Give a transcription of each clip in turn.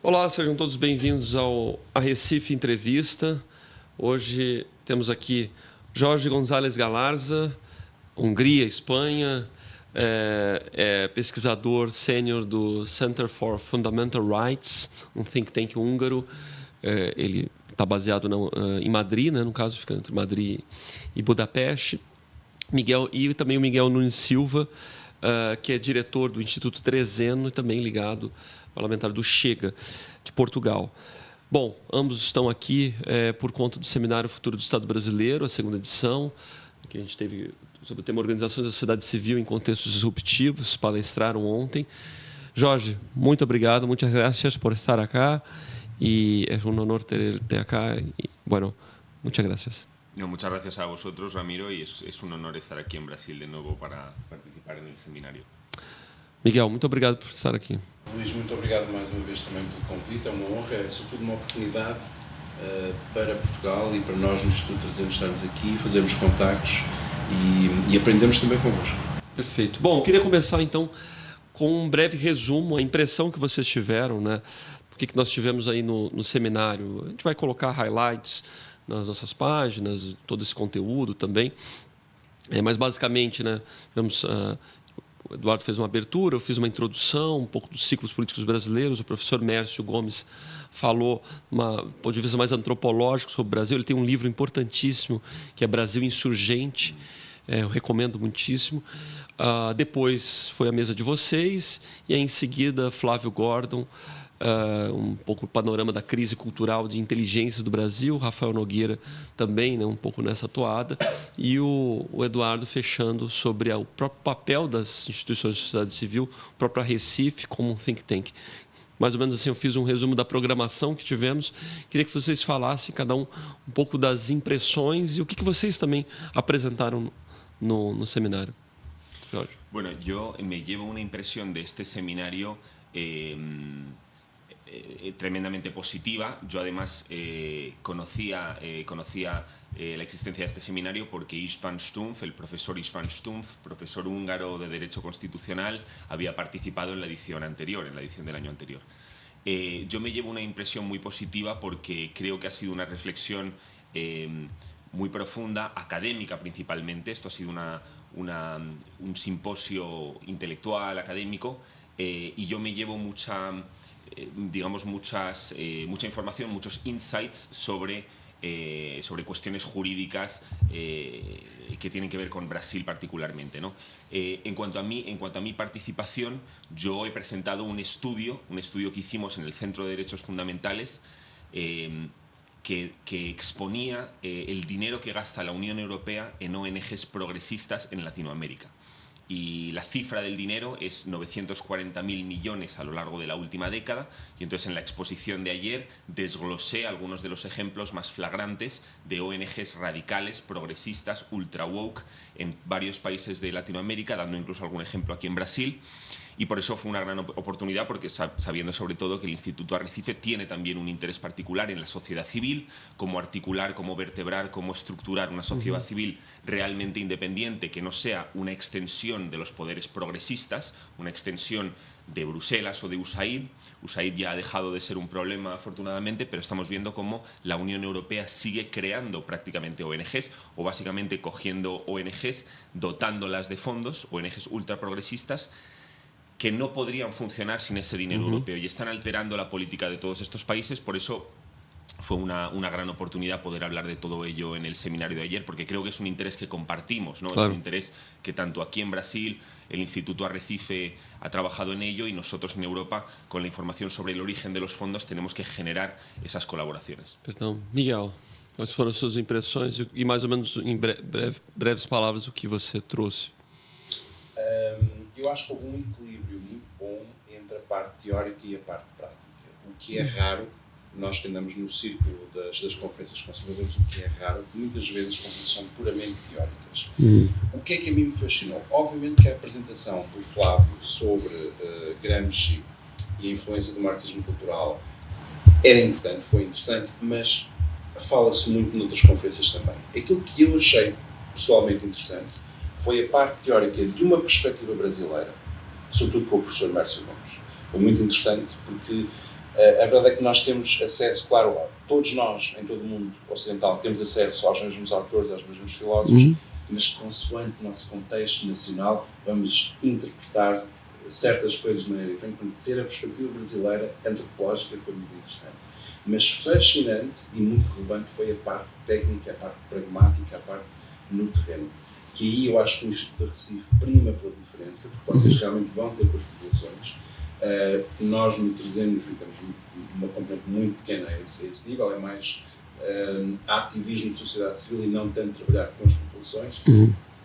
Olá, sejam todos bem-vindos ao Recife Entrevista. Hoje temos aqui Jorge González Galarza, Hungria, Espanha, pesquisador sênior do Center for Fundamental Rights, um think tank húngaro. Ele está baseado em Madrid, né? No caso, fica entre Madrid e Budapeste. E também o Miguel Nunes Silva, que é diretor do Instituto Trezeno e também ligado parlamentar do Chega, de Portugal. Bom, ambos estão aqui por conta do Seminário Futuro do Estado Brasileiro, a segunda edição, que a gente teve sobre o tema Organizações da Sociedade Civil em Contextos Disruptivos, palestraram ontem. Jorge, muito obrigado, muchas gracias por estar acá, y es un honor tenerte acá, y bueno, muchas gracias. No, muchas gracias a vosotros, Ramiro, y es un honor estar aquí en Brasil de nuevo para participar en el seminario. Miguel, muito obrigado por estar aqui. Luís, muito obrigado mais uma vez também pelo convite. É uma honra, é sobretudo uma oportunidade para Portugal e para nós no Instituto Trezeno estarmos aqui, fazermos contactos e aprendemos também convosco. Perfeito. Bom, eu queria começar então com um breve resumo, a impressão que vocês tiveram, né? O que nós tivemos aí no seminário. A gente vai colocar highlights nas nossas páginas, todo esse conteúdo também. Mas basicamente, né, tivemos, o Eduardo fez uma abertura, eu fiz uma introdução, um pouco dos ciclos políticos brasileiros, o professor Mércio Gomes falou do ponto de vista mais antropológico sobre o Brasil. Ele tem um livro importantíssimo, que é Brasil Insurgente, eu recomendo muitíssimo. Depois foi a mesa de vocês, e aí em seguida Flávio Gordon, um pouco o panorama da crise cultural de inteligência do Brasil, Rafael Nogueira também, né, um pouco nessa toada, e o Eduardo fechando sobre o próprio papel das instituições de sociedade civil, o próprio Recife como um think tank. Mais ou menos assim, eu fiz um resumo da programação que tivemos. Queria que vocês falassem, cada um pouco das impressões e o que vocês também apresentaram no seminário. Jorge. Bueno, yo me llevo una impresión de este seminario tremendamente positiva. Yo además conocía la existencia de este seminario porque István Stumpf, el profesor István Stumpf, profesor húngaro de Derecho Constitucional, había participado en la edición anterior, en la edición del año anterior. Yo me llevo una impresión muy positiva porque creo que ha sido una reflexión muy profunda, académica principalmente. Esto ha sido un simposio intelectual, académico, y yo me llevo mucha información, muchos insights sobre cuestiones jurídicas que tienen que ver con Brasil particularmente, ¿no? En cuanto a mi participación, yo he presentado un estudio que hicimos en el Centro de Derechos Fundamentales que exponía el dinero que gasta la Unión Europea en ONGs progresistas en Latinoamérica. Y la cifra del dinero es 940.000 millones a lo largo de la última década, y entonces en la exposición de ayer desglosé algunos de los ejemplos más flagrantes de ONGs radicales, progresistas, ultra woke en varios países de Latinoamérica, dando incluso algún ejemplo aquí en Brasil. Y por eso fue una gran oportunidad, porque sabiendo sobre todo que el Instituto Arrecife tiene también un interés particular en la sociedad civil, cómo articular, cómo vertebrar, cómo estructurar una sociedad civil realmente independiente, que no sea una extensión de los poderes progresistas, una extensión de Bruselas o de USAID. USAID ya ha dejado de ser un problema, afortunadamente, pero estamos viendo cómo la Unión Europea sigue creando prácticamente ONGs, o básicamente cogiendo ONGs, dotándolas de fondos, ONGs ultraprogresistas, que no podrían funcionar sin ese dinero europeo, y están alterando la política de todos estos países. Por eso fue una gran oportunidad poder hablar de todo ello en el seminario de ayer, porque creo que es un interés que compartimos, ¿no? Claro. Es un interés que tanto aquí en Brasil, el Instituto Arrecife ha trabajado en ello, y nosotros en Europa, con la información sobre el origen de los fondos, tenemos que generar esas colaboraciones. Então, Miguel, quais foram as suas impressões e mais ou menos em breves palavras o que você trouxe? Eu acho que houve um equilíbrio muito bom entre a parte teórica e a parte prática, o que é raro. Nós que andamos no círculo das conferências conservadoras, o que é raro, muitas vezes as conferências são puramente teóricas. O que é que a mim me fascinou? Obviamente que a apresentação do Flávio sobre Gramsci e a influência do marxismo cultural era importante, foi interessante, mas fala-se muito noutras conferências também. Aquilo que eu achei pessoalmente interessante foi a parte teórica de uma perspectiva brasileira, sobretudo com o professor Mércio Gomes. Foi muito interessante porque A verdade é que nós temos acesso, claro, todos nós, em todo o mundo ocidental, temos acesso aos mesmos autores, aos mesmos filósofos, mas consoante o nosso contexto nacional, vamos interpretar certas coisas de maneira diferente. Ter a perspectiva brasileira antropológica foi muito interessante. Mas fascinante e muito relevante foi a parte técnica, a parte pragmática, a parte no terreno. Que aí eu acho que o Instituto de Recife prima pela diferença, porque vocês realmente vão ter com as populações. Nós no 300 temos uma componente muito pequena a esse nível, é mais ativismo de sociedade civil e não tanto trabalhar com as populações.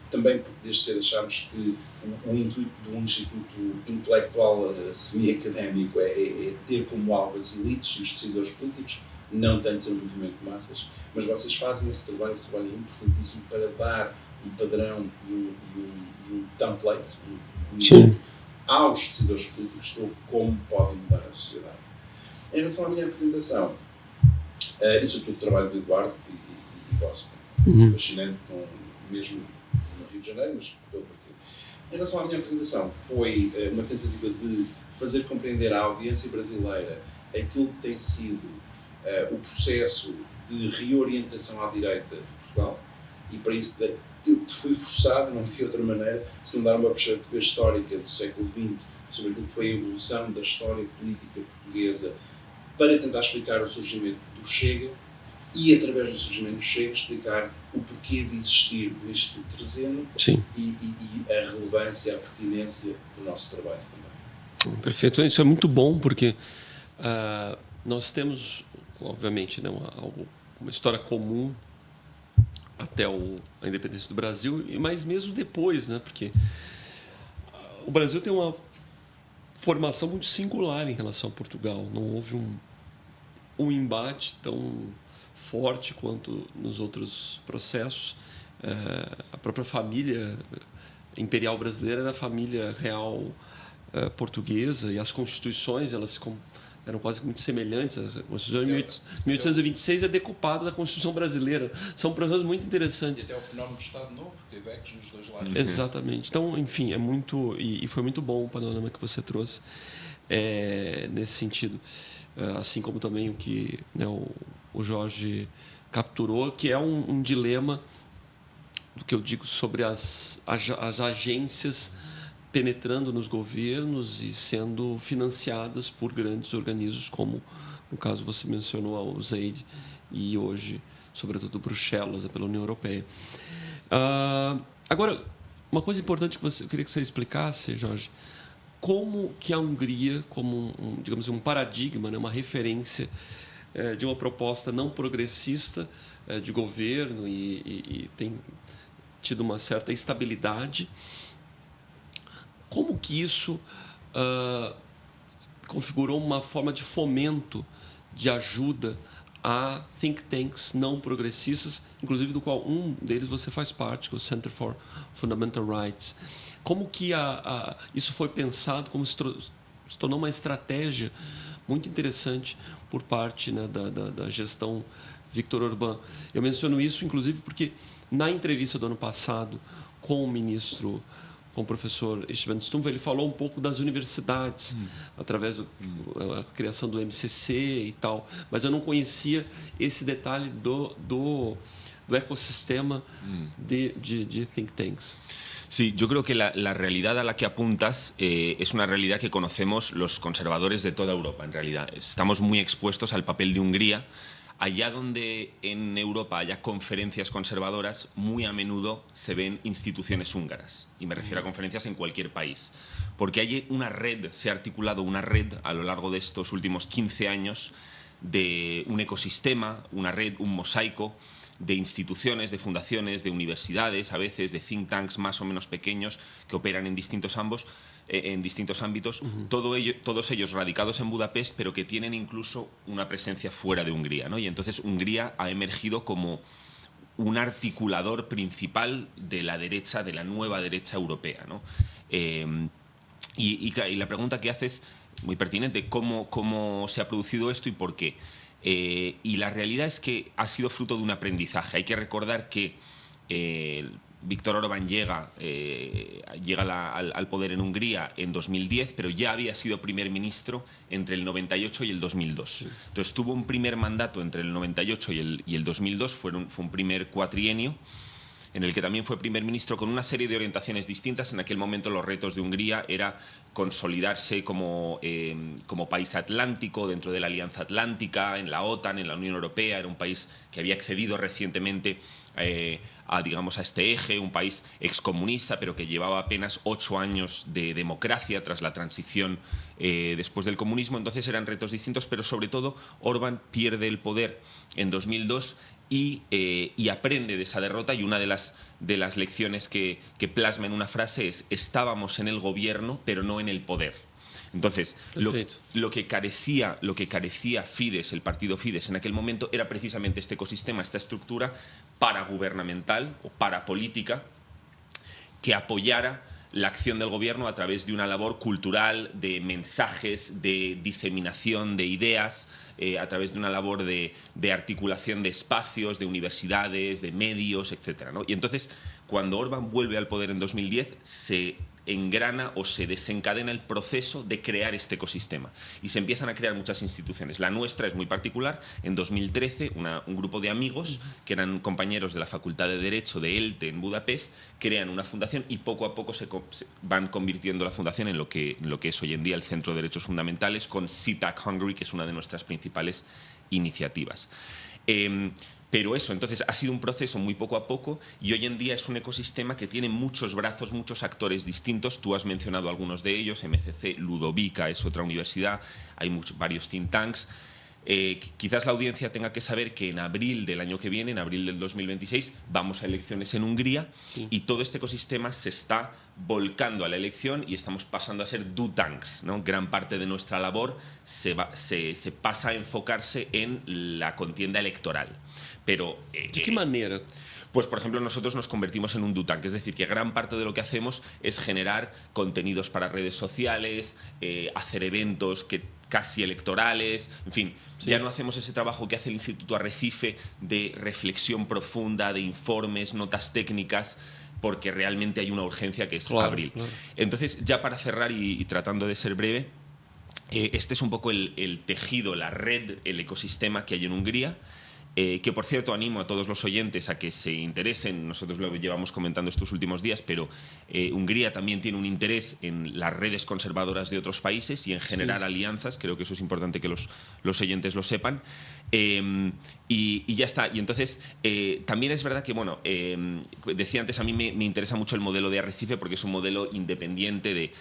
Também porque desde cedo achámos que o intuito de um instituto intelectual semi-académico é ter como alvo as elites e os decisores políticos, não tanto ser um movimento de massas, mas vocês fazem esse trabalho importantíssimo para dar um padrão e um template, aos decisores políticos sobre como podem mudar a sociedade. Em relação à minha apresentação, isso é tudo trabalho do Eduardo e vosso, fascinante, mesmo no Rio de Janeiro, mas por todo o Brasil. Em relação à minha apresentação, foi uma tentativa de fazer compreender à audiência brasileira aquilo que tem sido o processo de reorientação à direita de Portugal, e para isso eu fui forçado, não vi outra maneira, se não dar uma perspectiva histórica do século XX sobre aquilo que foi a evolução da história política portuguesa, para tentar explicar o surgimento do Chega e, através do surgimento do Chega, explicar o porquê de existir o Instituto 300 e a relevância, a pertinência do nosso trabalho também. Perfeito. Isso é muito bom, porque nós temos, obviamente, né, uma história comum até a independência do Brasil, mas mesmo depois, né, porque o Brasil tem uma formação muito singular em relação a Portugal. Não houve um embate tão forte quanto nos outros processos. A própria família imperial brasileira era a família real portuguesa, e as constituições eram quase muito semelhantes. A Constituição de 1826 é decupada da Constituição brasileira. São processos muito interessantes. E até o fenómeno do Estado Novo, que teve ecos nos dois lados. Exatamente. Então, enfim, é muito... E foi muito bom o panorama que você trouxe nesse sentido. Assim como também o que, né, o Jorge capturou, que é um dilema do que eu digo sobre as agências penetrando nos governos e sendo financiadas por grandes organismos, como, no caso, você mencionou a USAID e hoje, sobretudo, Bruxelas, pela União Europeia. Agora, uma coisa importante que eu queria que você explicasse, Jorge, como que a Hungria, como digamos, um paradigma, né, uma referência de uma proposta não progressista de governo e tem tido uma certa estabilidade, como que isso configurou uma forma de fomento, de ajuda a think tanks não progressistas, inclusive do qual um deles você faz parte, que é o Center for Fundamental Rights. Como que isso foi pensado, como se tornou uma estratégia muito interessante por parte, né, da gestão Viktor Orbán. Eu menciono isso, inclusive, porque na entrevista do ano passado com o professor Istvan Stumpf, ele falou um pouco das universidades, através da criação do MCC e tal, mas eu não conhecia esse detalhe do ecossistema de think tanks. Sí, yo creo que la realidad a la que apuntas es una realidad que conocemos los conservadores de toda Europa, en realidad. Estamos muy expuestos al papel de Hungría. Allá donde en Europa haya conferencias conservadoras, muy a menudo se ven instituciones húngaras. Y me refiero a conferencias en cualquier país. Porque hay una red, se ha articulado una red a lo largo de estos últimos 15 años de un ecosistema, una red, un mosaico de instituciones, de fundaciones, de universidades, a veces de think tanks más o menos pequeños que operan en distintos ámbitos, todos ellos radicados en Budapest, pero que tienen incluso una presencia fuera de Hungría, ¿no? Y entonces Hungría ha emergido como un articulador principal de la derecha, de la nueva derecha europea, ¿no? Y la pregunta que haces, muy pertinente, ¿cómo se ha producido esto y por qué? Y la realidad es que ha sido fruto de un aprendizaje. Hay que recordar que Víctor Orbán llega al poder en Hungría en 2010, pero ya había sido primer ministro entre el 98 y el 2002. Sí. Entonces tuvo un primer mandato entre el 98 y el 2002, fue un primer cuatrienio, en el que también fue primer ministro con una serie de orientaciones distintas. En aquel momento los retos de Hungría era consolidarse como país atlántico dentro de la Alianza Atlántica, en la OTAN, en la Unión Europea. Era un país que había accedido recientemente a este eje, un país excomunista, pero que llevaba apenas 8 años de democracia tras la transición después del comunismo. Entonces eran retos distintos, pero sobre todo Orbán pierde el poder en 2002 y aprende de esa derrota, y una de las lecciones que plasma en una frase es: estábamos en el gobierno, pero no en el poder. Entonces, lo que carecía Fidesz, el partido Fidesz en aquel momento, era precisamente este ecosistema, esta estructura paragubernamental o parapolítica que apoyara la acción del gobierno a través de una labor cultural, de mensajes, de diseminación de ideas, a través de una labor de articulación de espacios, de universidades, de medios, etc., ¿no? Y entonces, cuando Orbán vuelve al poder en 2010, se engrana o se desencadena el proceso de crear este ecosistema y se empiezan a crear muchas instituciones. La nuestra es muy particular. En 2013, un grupo de amigos que eran compañeros de la Facultad de Derecho de ELTE en Budapest crean una fundación y poco a poco se van convirtiendo la fundación en lo que es hoy en día el Centro de Derechos Fundamentales, con CPAC Hungary, que es una de nuestras principales iniciativas. Pero eso, entonces, ha sido un proceso muy poco a poco, y hoy en día es un ecosistema que tiene muchos brazos, muchos actores distintos. Tú has mencionado algunos de ellos: MCC, Ludovica es otra universidad, hay varios think tanks. Quizás la audiencia tenga que saber que en abril del año que viene, en abril del 2026, vamos a elecciones en Hungría, sí, y todo este ecosistema se está volcando a la elección y estamos pasando a ser do tanks, ¿no? Gran parte de nuestra labor se pasa a enfocarse en la contienda electoral. Pero, ¿de qué manera? Pues, por ejemplo, nosotros nos convertimos en un do tank, es decir, que gran parte de lo que hacemos es generar contenidos para redes sociales, hacer eventos casi electorales, en fin, sí, ya no hacemos ese trabajo que hace el Instituto Arrecife de reflexión profunda, de informes, notas técnicas, porque realmente hay una urgencia que es abril. Claro. Entonces, ya para cerrar y tratando de ser breve, este es un poco el tejido, la red, el ecosistema que hay en Hungría. Que, por cierto, animo a todos los oyentes a que se interesen. Nosotros lo llevamos comentando estos últimos días, pero Hungría también tiene un interés en las redes conservadoras de otros países y en generar, sí, alianzas. Creo que eso es importante que los oyentes lo sepan. Y ya está. Y entonces, también es verdad que, bueno, decía antes, a mí me interesa mucho el modelo de Arrecife, porque es un modelo independiente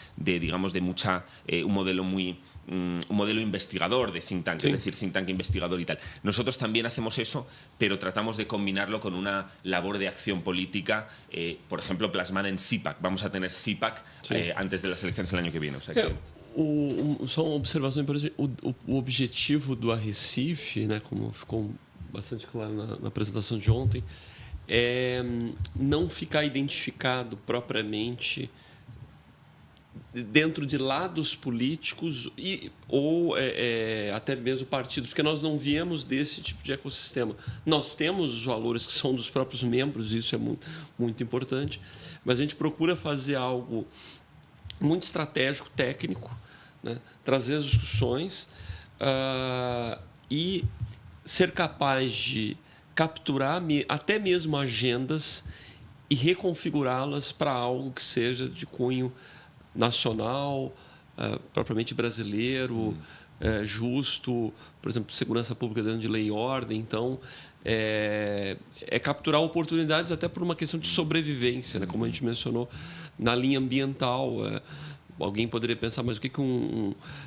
un modelo investigador de think tank, sí, es decir, think tank investigador y tal. Nosotros también hacemos eso, pero tratamos de combinarlo con una labor de acción política, por ejemplo, plasmada en CPAC. Vamos a tener CPAC, sí, antes de las elecciones el año que viene. O sea que... Só uma observação importante: o objetivo do Arrecife, né, como ficou bastante claro na apresentação de ontem, é não ficar identificado propriamente dentro de lados políticos ou até mesmo partidos, porque nós não viemos desse tipo de ecossistema. Nós temos os valores que são dos próprios membros, isso é muito, muito importante, mas a gente procura fazer algo muito estratégico, técnico, né? Trazer as discussões e ser capaz de capturar até mesmo agendas e reconfigurá-las para algo que seja de cunho nacional, propriamente brasileiro, justo, por exemplo, segurança pública dentro de lei e ordem. Então, é capturar oportunidades até por uma questão de sobrevivência, né? Como a gente mencionou, na linha ambiental. Alguém poderia pensar, mas o que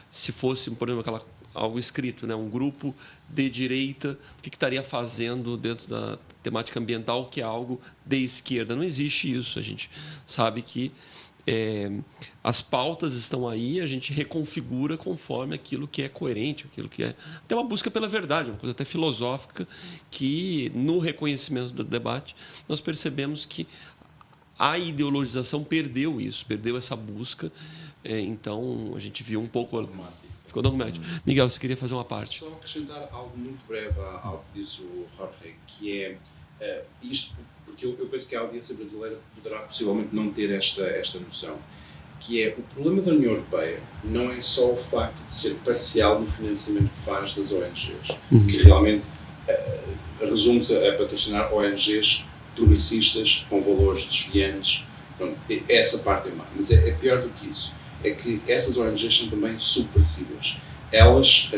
se fosse, por exemplo, algo escrito, né? Um grupo de direita, o que estaria fazendo dentro da temática ambiental, que é algo de esquerda? Não existe isso. A gente sabe que as pautas estão aí, a gente reconfigura conforme aquilo que é coerente, aquilo que é até uma busca pela verdade, uma coisa até filosófica, que no reconhecimento do debate nós percebemos que a ideologização perdeu isso, perdeu essa busca. Então a gente viu um pouco, ficou dogmático. Miguel, você queria fazer uma parte? Só acrescentar algo muito breve ao que disse o Jorge, que é Isto porque eu penso que a audiência brasileira poderá possivelmente não ter esta noção, que é o problema da União Europeia não é só o facto de ser parcial no financiamento que faz das ONGs, que realmente resume-se a patrocinar ONGs progressistas com valores desviantes. Pronto, essa parte é má, mas é pior do que isso. É que essas ONGs são também subversivas. Elas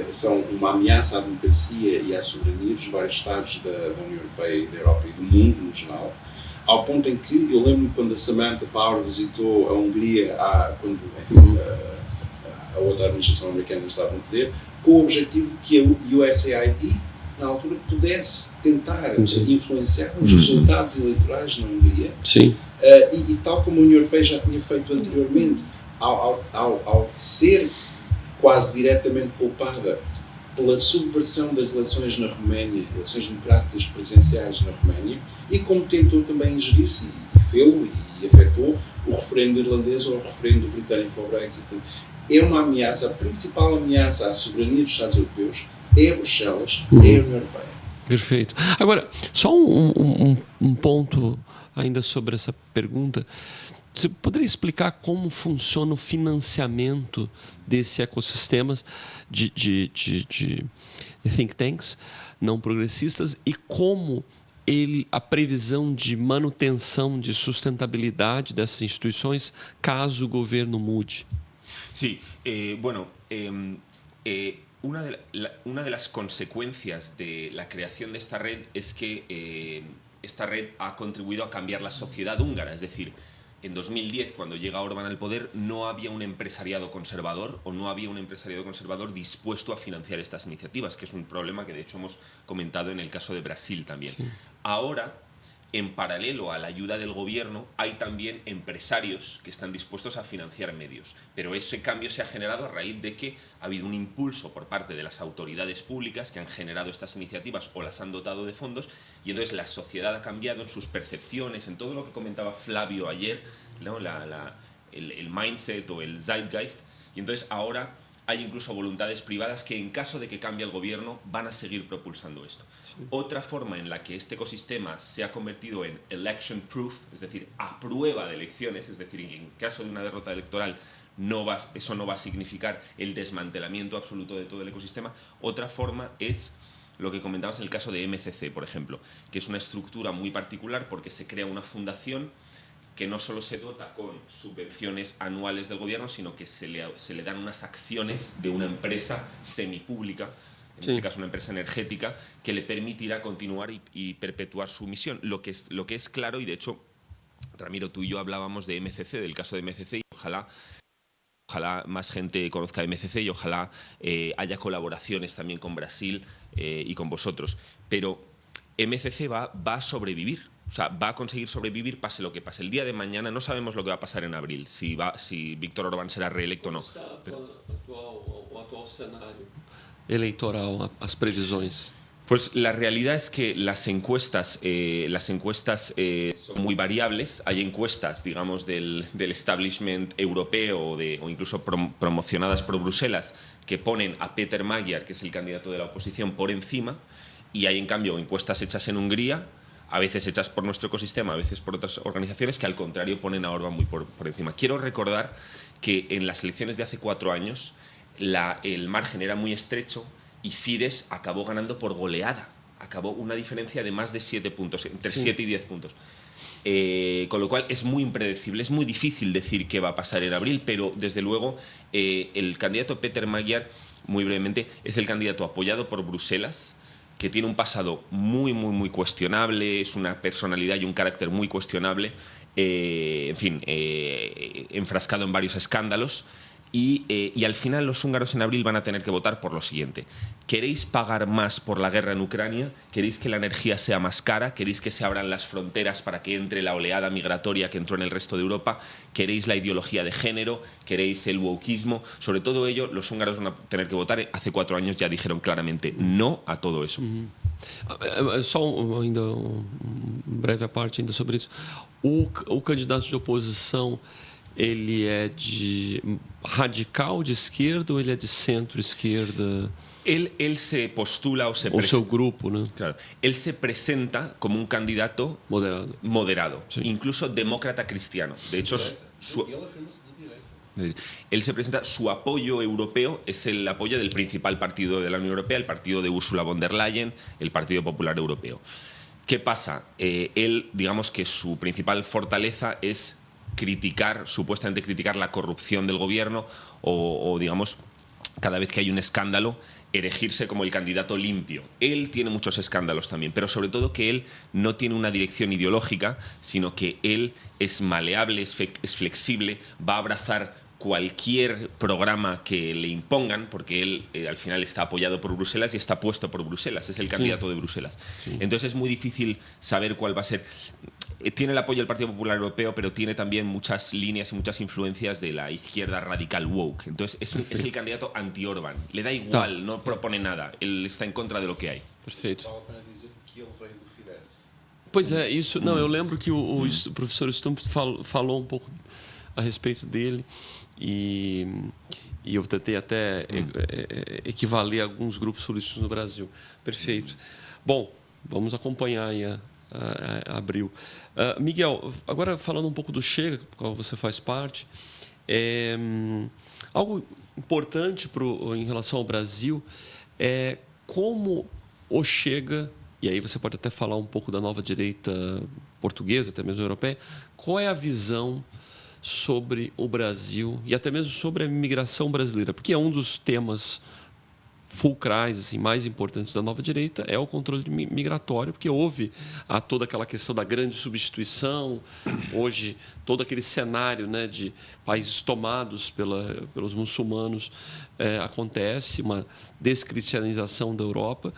são uma ameaça à democracia e à soberania dos vários Estados da União Europeia e da Europa e do mundo no geral, ao ponto em que eu lembro-me quando a Samantha Power visitou a Hungria, quando a outra administração americana estava no poder, com o objetivo de que a USAID, na altura, pudesse tentar influenciar os resultados eleitorais na Hungria. Sim. E tal como a União Europeia já tinha feito anteriormente, ao ser quase diretamente culpada pela subversão das eleições na Roménia, eleições democráticas presenciais na Roménia, e como tentou também ingerir-se, e fê-lo, e afetou o referendo irlandês ou o referendo britânico ao Brexit. É uma ameaça, a principal ameaça à soberania dos Estados europeus é Bruxelas, é a União Europeia. Perfeito. Agora, só um ponto ainda sobre essa pergunta. Você poderia explicar como funciona o financiamento desse ecossistema de think tanks não progressistas e como a previsão de manutenção de sustentabilidade dessas instituições caso o governo mude? Sí, una de las consecuencias de la creación de esta red es que esta red ha contribuido a cambiar la sociedad húngara, es decir, en 2010, cuando llega Orbán al poder, no había un empresariado conservador o no había un empresariado conservador dispuesto a financiar estas iniciativas, que es un problema que de hecho hemos comentado en el caso de Brasil también. Sí. Ahora, en paralelo a la ayuda del gobierno, hay también empresarios que están dispuestos a financiar medios. Pero ese cambio se ha generado a raíz de que ha habido un impulso por parte de las autoridades públicas que han generado estas iniciativas o las han dotado de fondos, y entonces la sociedad ha cambiado en sus percepciones, en todo lo que comentaba Flavio ayer, ¿no? el mindset o el zeitgeist, y entonces ahora hay incluso voluntades privadas que en caso de que cambie el gobierno van a seguir propulsando esto. Sí. Otra forma en la que este ecosistema se ha convertido en election proof, es decir, a prueba de elecciones, es decir, en caso de una derrota electoral eso no va a significar el desmantelamiento absoluto de todo el ecosistema. Otra forma es lo que comentabas en el caso de MCC, por ejemplo, que es una estructura muy particular porque se crea una fundación que no solo se dota con subvenciones anuales del gobierno, sino que se le dan unas acciones de una empresa semipública, en este caso una empresa energética, que le permitirá continuar y perpetuar su misión. Lo que es claro, y de hecho, Ramiro, tú y yo hablábamos de MCC, del caso de MCC, y ojalá más gente conozca MCC y ojalá haya colaboraciones también con Brasil y con vosotros. Pero MCC va a sobrevivir. O sea, va a conseguir sobrevivir pase lo que pase. El día de mañana no sabemos lo que va a pasar en abril, si Víctor Orbán será reelecto o no. O actual cenário eleitoral, as previsões? Pues la realidad es que las encuestas son muy variables. Hay encuestas, digamos, del establishment europeo o incluso promocionadas por Bruselas que ponen a Péter Magyar, que es el candidato de la oposición, por encima, y hay en cambio encuestas hechas en Hungría, a veces hechas por nuestro ecosistema, a veces por otras organizaciones que al contrario ponen a Orbán muy por encima. Quiero recordar que en las elecciones de hace 4 años el margen era muy estrecho y Fidesz acabó ganando por goleada. Acabó una diferencia de más de 7 puntos, entre 7 y 10 puntos. Con lo cual es muy impredecible, es muy difícil decir qué va a pasar en abril, pero desde luego el candidato Péter Magyar, muy brevemente, es el candidato apoyado por Bruselas, que tiene un pasado muy cuestionable, es una personalidad y un carácter muy cuestionable, enfrascado en varios escándalos, y al final los húngaros en abril van a tener que votar por lo siguiente. ¿Queréis pagar más por la guerra en Ucrania? ¿Queréis que la energía sea más cara? ¿Queréis que se abran las fronteras para que entre la oleada migratoria que entró en el resto de Europa? ¿Queréis la ideología de género? ¿Queréis el wokismo? Sobre todo ello, los húngaros van a tener que votar. Hace 4 años ya dijeron claramente no a todo eso. Só ainda breve parte ainda sobre isso. O candidato de oposição ele é de radical de esquerda ou ele é de centro-esquerda? Él se postula o se Ou seu grupo, né? Claro, él se presenta como un candidato Moderado. moderado, Sí. incluso demócrata cristiano. De hecho, Ele afirma-se de direita. él se presenta, su apoyo europeo es el apoyo del principal partido de la Unión Europea, el partido de Ursula von der Leyen, el Partido Popular Europeo. ¿Qué pasa? Él, digamos que su principal fortaleza es supuestamente criticar la corrupción del gobierno o digamos, cada vez que hay un escándalo, erigirse como el candidato limpio. Él tiene muchos escándalos también, pero sobre todo que él no tiene una dirección ideológica, sino que él es maleable, es flexible, va a abrazar cualquier programa que le impongan, porque él al final está apoyado por Bruselas y está puesto por Bruselas, es el candidato de Bruselas. Sí. Entonces es muy difícil saber cuál va a ser. Tiene el apoyo del Partido Popular Europeo, pero tiene también muchas líneas y muchas influencias de la izquierda radical woke. Entonces es el candidato anti-Orban. Le da igual, no propone nada. Él está en contra de lo que hay. Perfeito. Vale a pena dizer que ele veio do Fidesz. Pois é, isso. Não, eu lembro que o professor Stump falou um pouco a respeito dele e eu tentei até equivaler a alguns grupos políticos no Brasil. Perfeito. Bom, vamos acompanhar aí a Abril. Miguel, agora falando um pouco do Chega, do qual você faz parte, algo importante em relação ao Brasil é como o Chega, e aí você pode até falar um pouco da nova direita portuguesa, até mesmo europeia, qual é a visão sobre o Brasil e até mesmo sobre a imigração brasileira, porque é um dos temas fulcrais, assim, mais importantes da nova direita é o controle migratório, porque houve toda aquela questão da grande substituição, hoje todo aquele cenário, né, de países tomados pelos muçulmanos, acontece uma descristianização da Europa,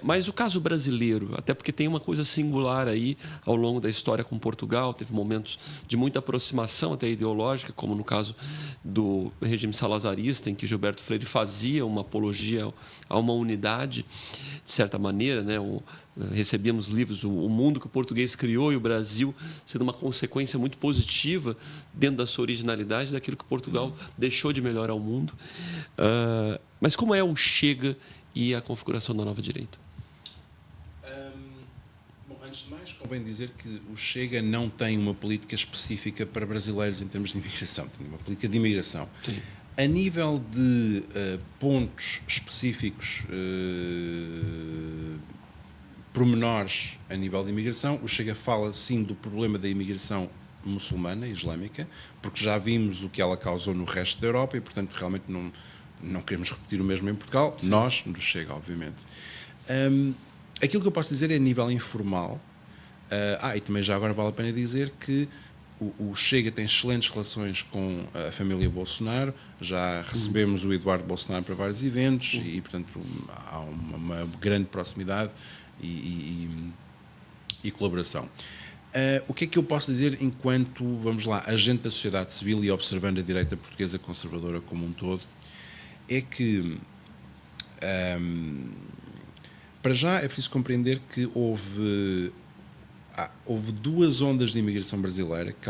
mas o caso brasileiro, até porque tem uma coisa singular aí ao longo da história com Portugal, teve momentos de muita aproximação até ideológica, como no caso do regime salazarista, em que Gilberto Freire fazia uma apologia a uma unidade, de certa maneira, né? Recebíamos livros, o mundo que o português criou e o Brasil sendo uma consequência muito positiva dentro da sua originalidade daquilo que Portugal deixou de melhorar ao mundo. Mas como é o Chega e a configuração da nova direita? Bom, antes de mais, convém dizer que o Chega não tem uma política específica para brasileiros em termos de imigração, tem uma política de imigração. Sim. A nível de pontos específicos, pormenores a nível de imigração, o Chega fala sim do problema da imigração muçulmana e islâmica, porque já vimos o que ela causou no resto da Europa e, portanto, realmente não queremos repetir o mesmo em Portugal. Sim. Nós, no Chega, obviamente. Aquilo que eu posso dizer é a nível informal, e também já agora vale a pena dizer que o Chega tem excelentes relações com a família Bolsonaro, já recebemos o Eduardo Bolsonaro para vários eventos e, portanto, há uma grande proximidade e colaboração. O que é que eu posso dizer enquanto, vamos lá, agente da sociedade civil e observando a direita portuguesa conservadora como um todo, é que, para já, é preciso compreender que houve duas ondas de imigração brasileira que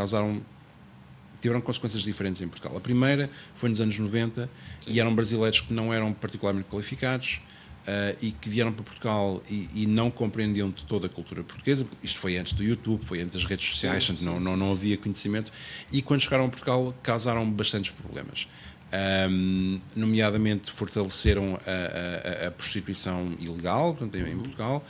tiveram consequências diferentes em Portugal. A primeira foi nos anos 90. Sim. E eram brasileiros que não eram particularmente qualificados e que vieram para Portugal e não compreendiam de toda a cultura portuguesa. Isto foi antes do YouTube, foi antes das redes sociais, sim, não havia conhecimento. E quando chegaram a Portugal causaram bastantes problemas. Nomeadamente fortaleceram a prostituição ilegal, portanto, em Portugal.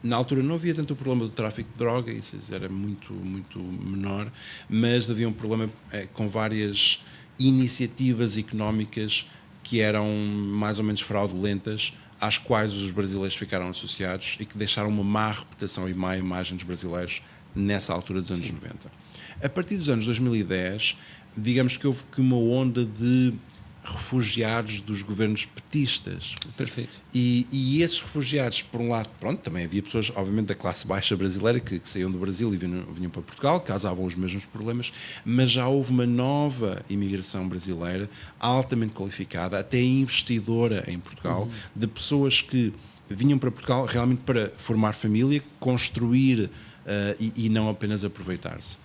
Na altura não havia tanto o problema do tráfico de droga, isso era muito, muito menor, mas havia um problema com várias iniciativas económicas que eram mais ou menos fraudulentas, às quais os brasileiros ficaram associados e que deixaram uma má reputação e má imagem dos brasileiros nessa altura dos anos 90. A partir dos anos 2010, digamos que houve uma onda de refugiados dos governos petistas. Perfeito. E esses refugiados, por um lado, pronto, também havia pessoas, obviamente, da classe baixa brasileira que saíam do Brasil e vinham para Portugal, causavam os mesmos problemas, mas já houve uma nova imigração brasileira, altamente qualificada, até investidora em Portugal, de pessoas que vinham para Portugal realmente para formar família, construir e não apenas aproveitar-se.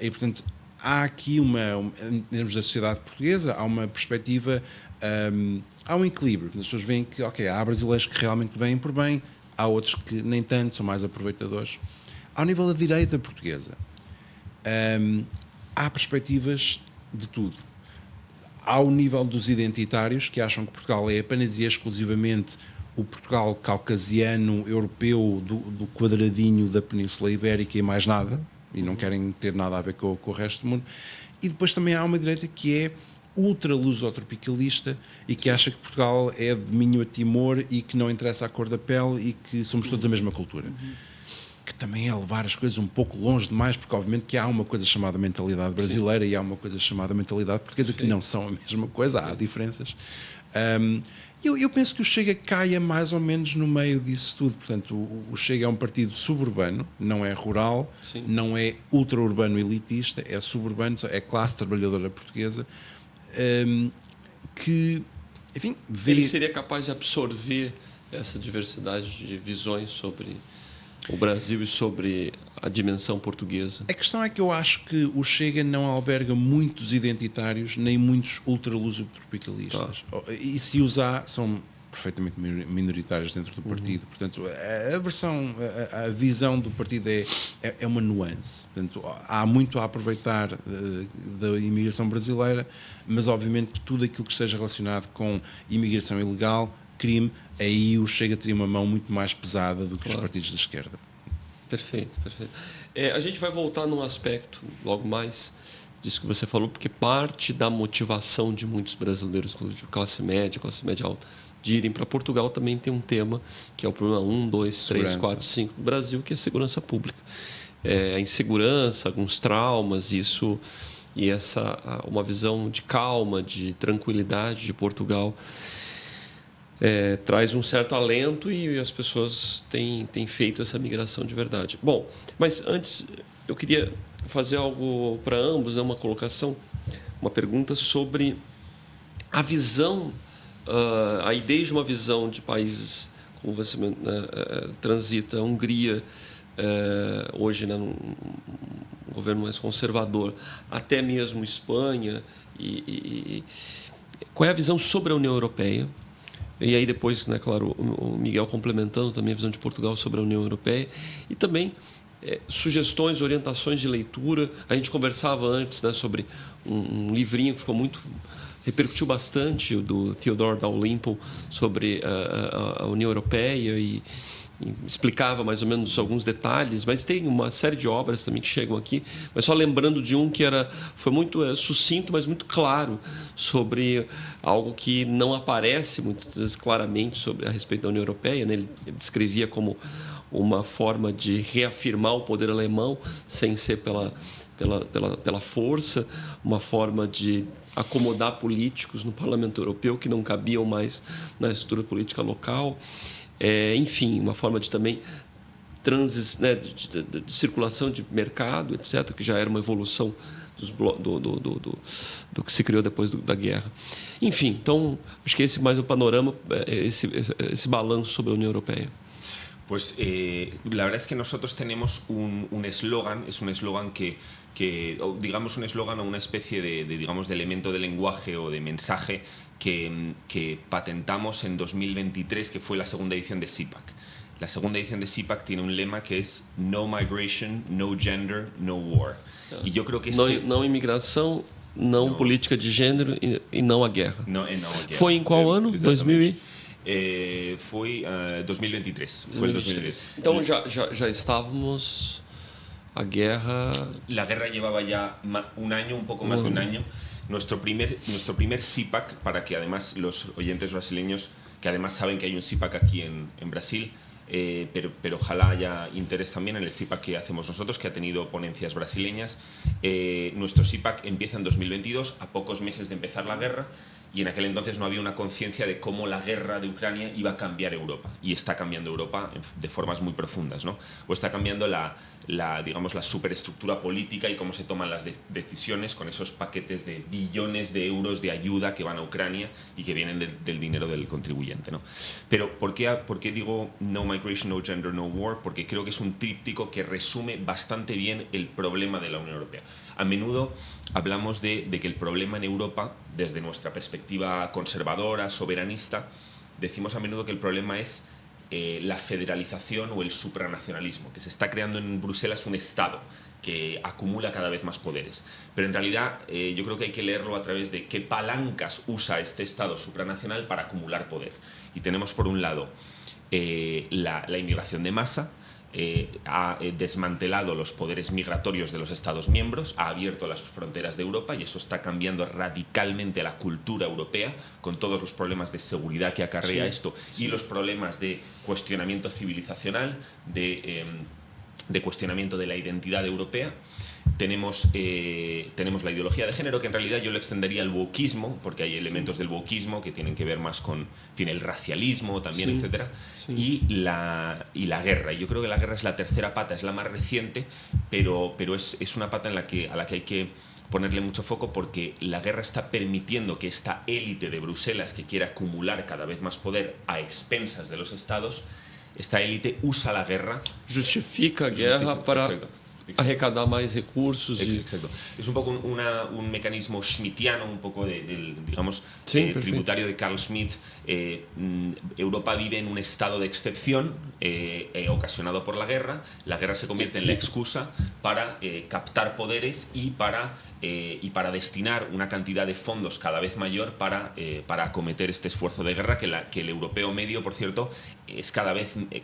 E, portanto, há aqui em termos da sociedade portuguesa, há uma perspectiva, há um equilíbrio. As pessoas veem que, ok, há brasileiros que realmente vêm por bem, há outros que nem tanto, são mais aproveitadores. Ao nível da direita portuguesa, há perspectivas de tudo. Ao nível dos identitários, que acham que Portugal é apenas e exclusivamente o Portugal caucasiano, europeu, do quadradinho da Península Ibérica e mais nada, e não querem ter nada a ver com o resto do mundo. E depois também há uma direita que é ultra-lusotropicalista e que acha que Portugal é de Minho a Timor e que não interessa a cor da pele e que somos todos a mesma cultura. Que também é levar as coisas um pouco longe demais, porque obviamente que há uma coisa chamada mentalidade brasileira e há uma coisa chamada mentalidade portuguesa que não são a mesma coisa, há diferenças. Eu penso que o Chega caia mais ou menos no meio disso tudo. Portanto, o Chega é um partido suburbano, não é rural, Sim. não é ultra-urbano elitista, é suburbano, é classe trabalhadora portuguesa, que, enfim, Ele seria capaz de absorver essa diversidade de visões sobre o Brasil e sobre a dimensão portuguesa. A questão é que eu acho que o Chega não alberga muitos identitários nem muitos ultra-lusotropicalistas. E se os há, são perfeitamente minoritários dentro do partido. Portanto, a visão do partido é uma nuance. Portanto, há muito a aproveitar da imigração brasileira, mas obviamente que tudo aquilo que esteja relacionado com imigração ilegal, crime, aí o Chega teria uma mão muito mais pesada do que os partidos da esquerda. Perfeito, perfeito. A gente vai voltar num aspecto logo mais disso que você falou, porque parte da motivação de muitos brasileiros, de classe média alta, de irem para Portugal também tem um tema que é o problema 1, 2, 3, 4, 5 do Brasil, que é a segurança pública. A insegurança, alguns traumas, isso e uma visão de calma, de tranquilidade de Portugal traz um certo alento e as pessoas têm feito essa migração de verdade. Bom, mas antes eu queria fazer algo para ambos, uma colocação, uma pergunta sobre a visão, aí desde uma visão de países como você transita, a Hungria, hoje um governo mais conservador, até mesmo Espanha, e qual é a visão sobre a União Europeia? E aí depois, claro, o Miguel complementando também a visão de Portugal sobre a União Europeia e também sugestões, orientações de leitura. A gente conversava antes sobre um livrinho que repercutiu bastante, do Theodore Dalrymple, sobre a União Europeia e explicava mais ou menos alguns detalhes, mas tem uma série de obras também que chegam aqui, mas só lembrando de um que foi muito sucinto, mas muito claro, sobre algo que não aparece muitas vezes claramente a respeito da União Europeia, né? Ele descrevia como uma forma de reafirmar o poder alemão sem ser pela força, uma forma de acomodar políticos no Parlamento Europeu que não cabiam mais na estrutura política local. Enfim, uma forma de também de circulação de mercado, etc., que já era uma evolução do que se criou depois da guerra. Enfim, então, acho que esse mais o panorama, esse balanço sobre a União Europeia. Pues la verdad es que nosotros tenemos un eslogan, es un eslogan digamos un eslogan o una especie digamos, de elemento de lenguaje o de mensaje que patentamos en 2023, que fue la segunda edición de CIPAC. La segunda edición de CIPAC tiene un lema que es No Migration, No Gender, No War. Y yo creo que não imigração, não política de gênero e não a guerra. Não a guerra. Foi em qual ano? 2000 Foi 2023. Fue el 2023. Então já estávamos a guerra. La guerra llevaba ya un año, un poco más de un año. Nuestro primer CIPAC, para que además los oyentes brasileños, que además saben que hay un CIPAC aquí en Brasil, pero ojalá haya interés también en el CIPAC que hacemos nosotros, que ha tenido ponencias brasileñas. Nuestro CIPAC empieza en 2022, a pocos meses de empezar la guerra, y en aquel entonces no había una conciencia de cómo la guerra de Ucrania iba a cambiar Europa, y está cambiando Europa de formas muy profundas, ¿no? O está cambiando digamos, la superestructura política y cómo se toman las decisiones con esos paquetes de billones de euros de ayuda que van a Ucrania y que vienen del dinero del contribuyente, ¿no? Pero ¿por qué digo no migration, no gender, no war? Porque creo que es un tríptico que resume bastante bien el problema de la Unión Europea. A menudo hablamos de que el problema en Europa, desde nuestra perspectiva conservadora, soberanista, decimos a menudo que el problema es la federalización o el supranacionalismo, que se está creando en Bruselas un Estado que acumula cada vez más poderes. Pero en realidad yo creo que hay que leerlo a través de qué palancas usa este Estado supranacional para acumular poder. Y tenemos por un lado la inmigración de masa. Ha desmantelado los poderes migratorios de los Estados miembros, ha abierto las fronteras de Europa, y eso está cambiando radicalmente la cultura europea, con todos los problemas de seguridad que acarrea esto y los problemas de cuestionamiento civilizacional, de cuestionamiento de la identidad europea. Tenemos la ideología de género, que en realidad yo lo extendería al wokismo, porque hay elementos del wokismo que tienen que ver más con, en fin, el racialismo también, etcétera. Y la guerra. Y yo creo que la guerra es la tercera pata, es la más reciente, pero es una pata a la que hay que ponerle mucho foco, porque la guerra está permitiendo que esta élite de Bruselas, que quiere acumular cada vez más poder a expensas de los estados, esta élite usa la guerra. Justifica a guerra para arrecadar más recursos. Exacto. Es un poco un mecanismo schmittiano, un poco digamos, tributario de Carl Schmitt. Europa vive en un estado de excepción ocasionado por la guerra. La guerra se convierte en la excusa para captar poderes y para destinar una cantidad de fondos cada vez mayor para acometer este esfuerzo de guerra que el europeo medio, por cierto,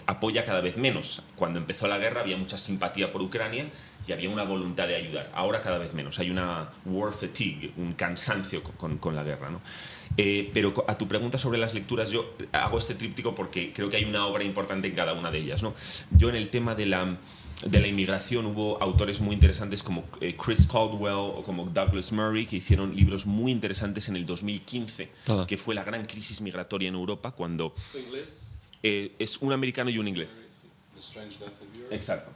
apoya cada vez menos. Cuando empezó la guerra había mucha simpatía por Ucrania y había una voluntad de ayudar. Ahora cada vez menos. Hay una war fatigue, un cansancio con la guerra, ¿no? Pero a tu pregunta sobre las lecturas, yo hago este tríptico porque creo que hay una obra importante en cada una de ellas, ¿no? Yo en el tema de la inmigración hubo autores muy interesantes como Chris Caldwell o como Douglas Murray, que hicieron libros muy interesantes en el 2015, que fue la gran crisis migratoria en Europa, cuando... es un americano y un inglés. The Strange Death of Europe. Exacto.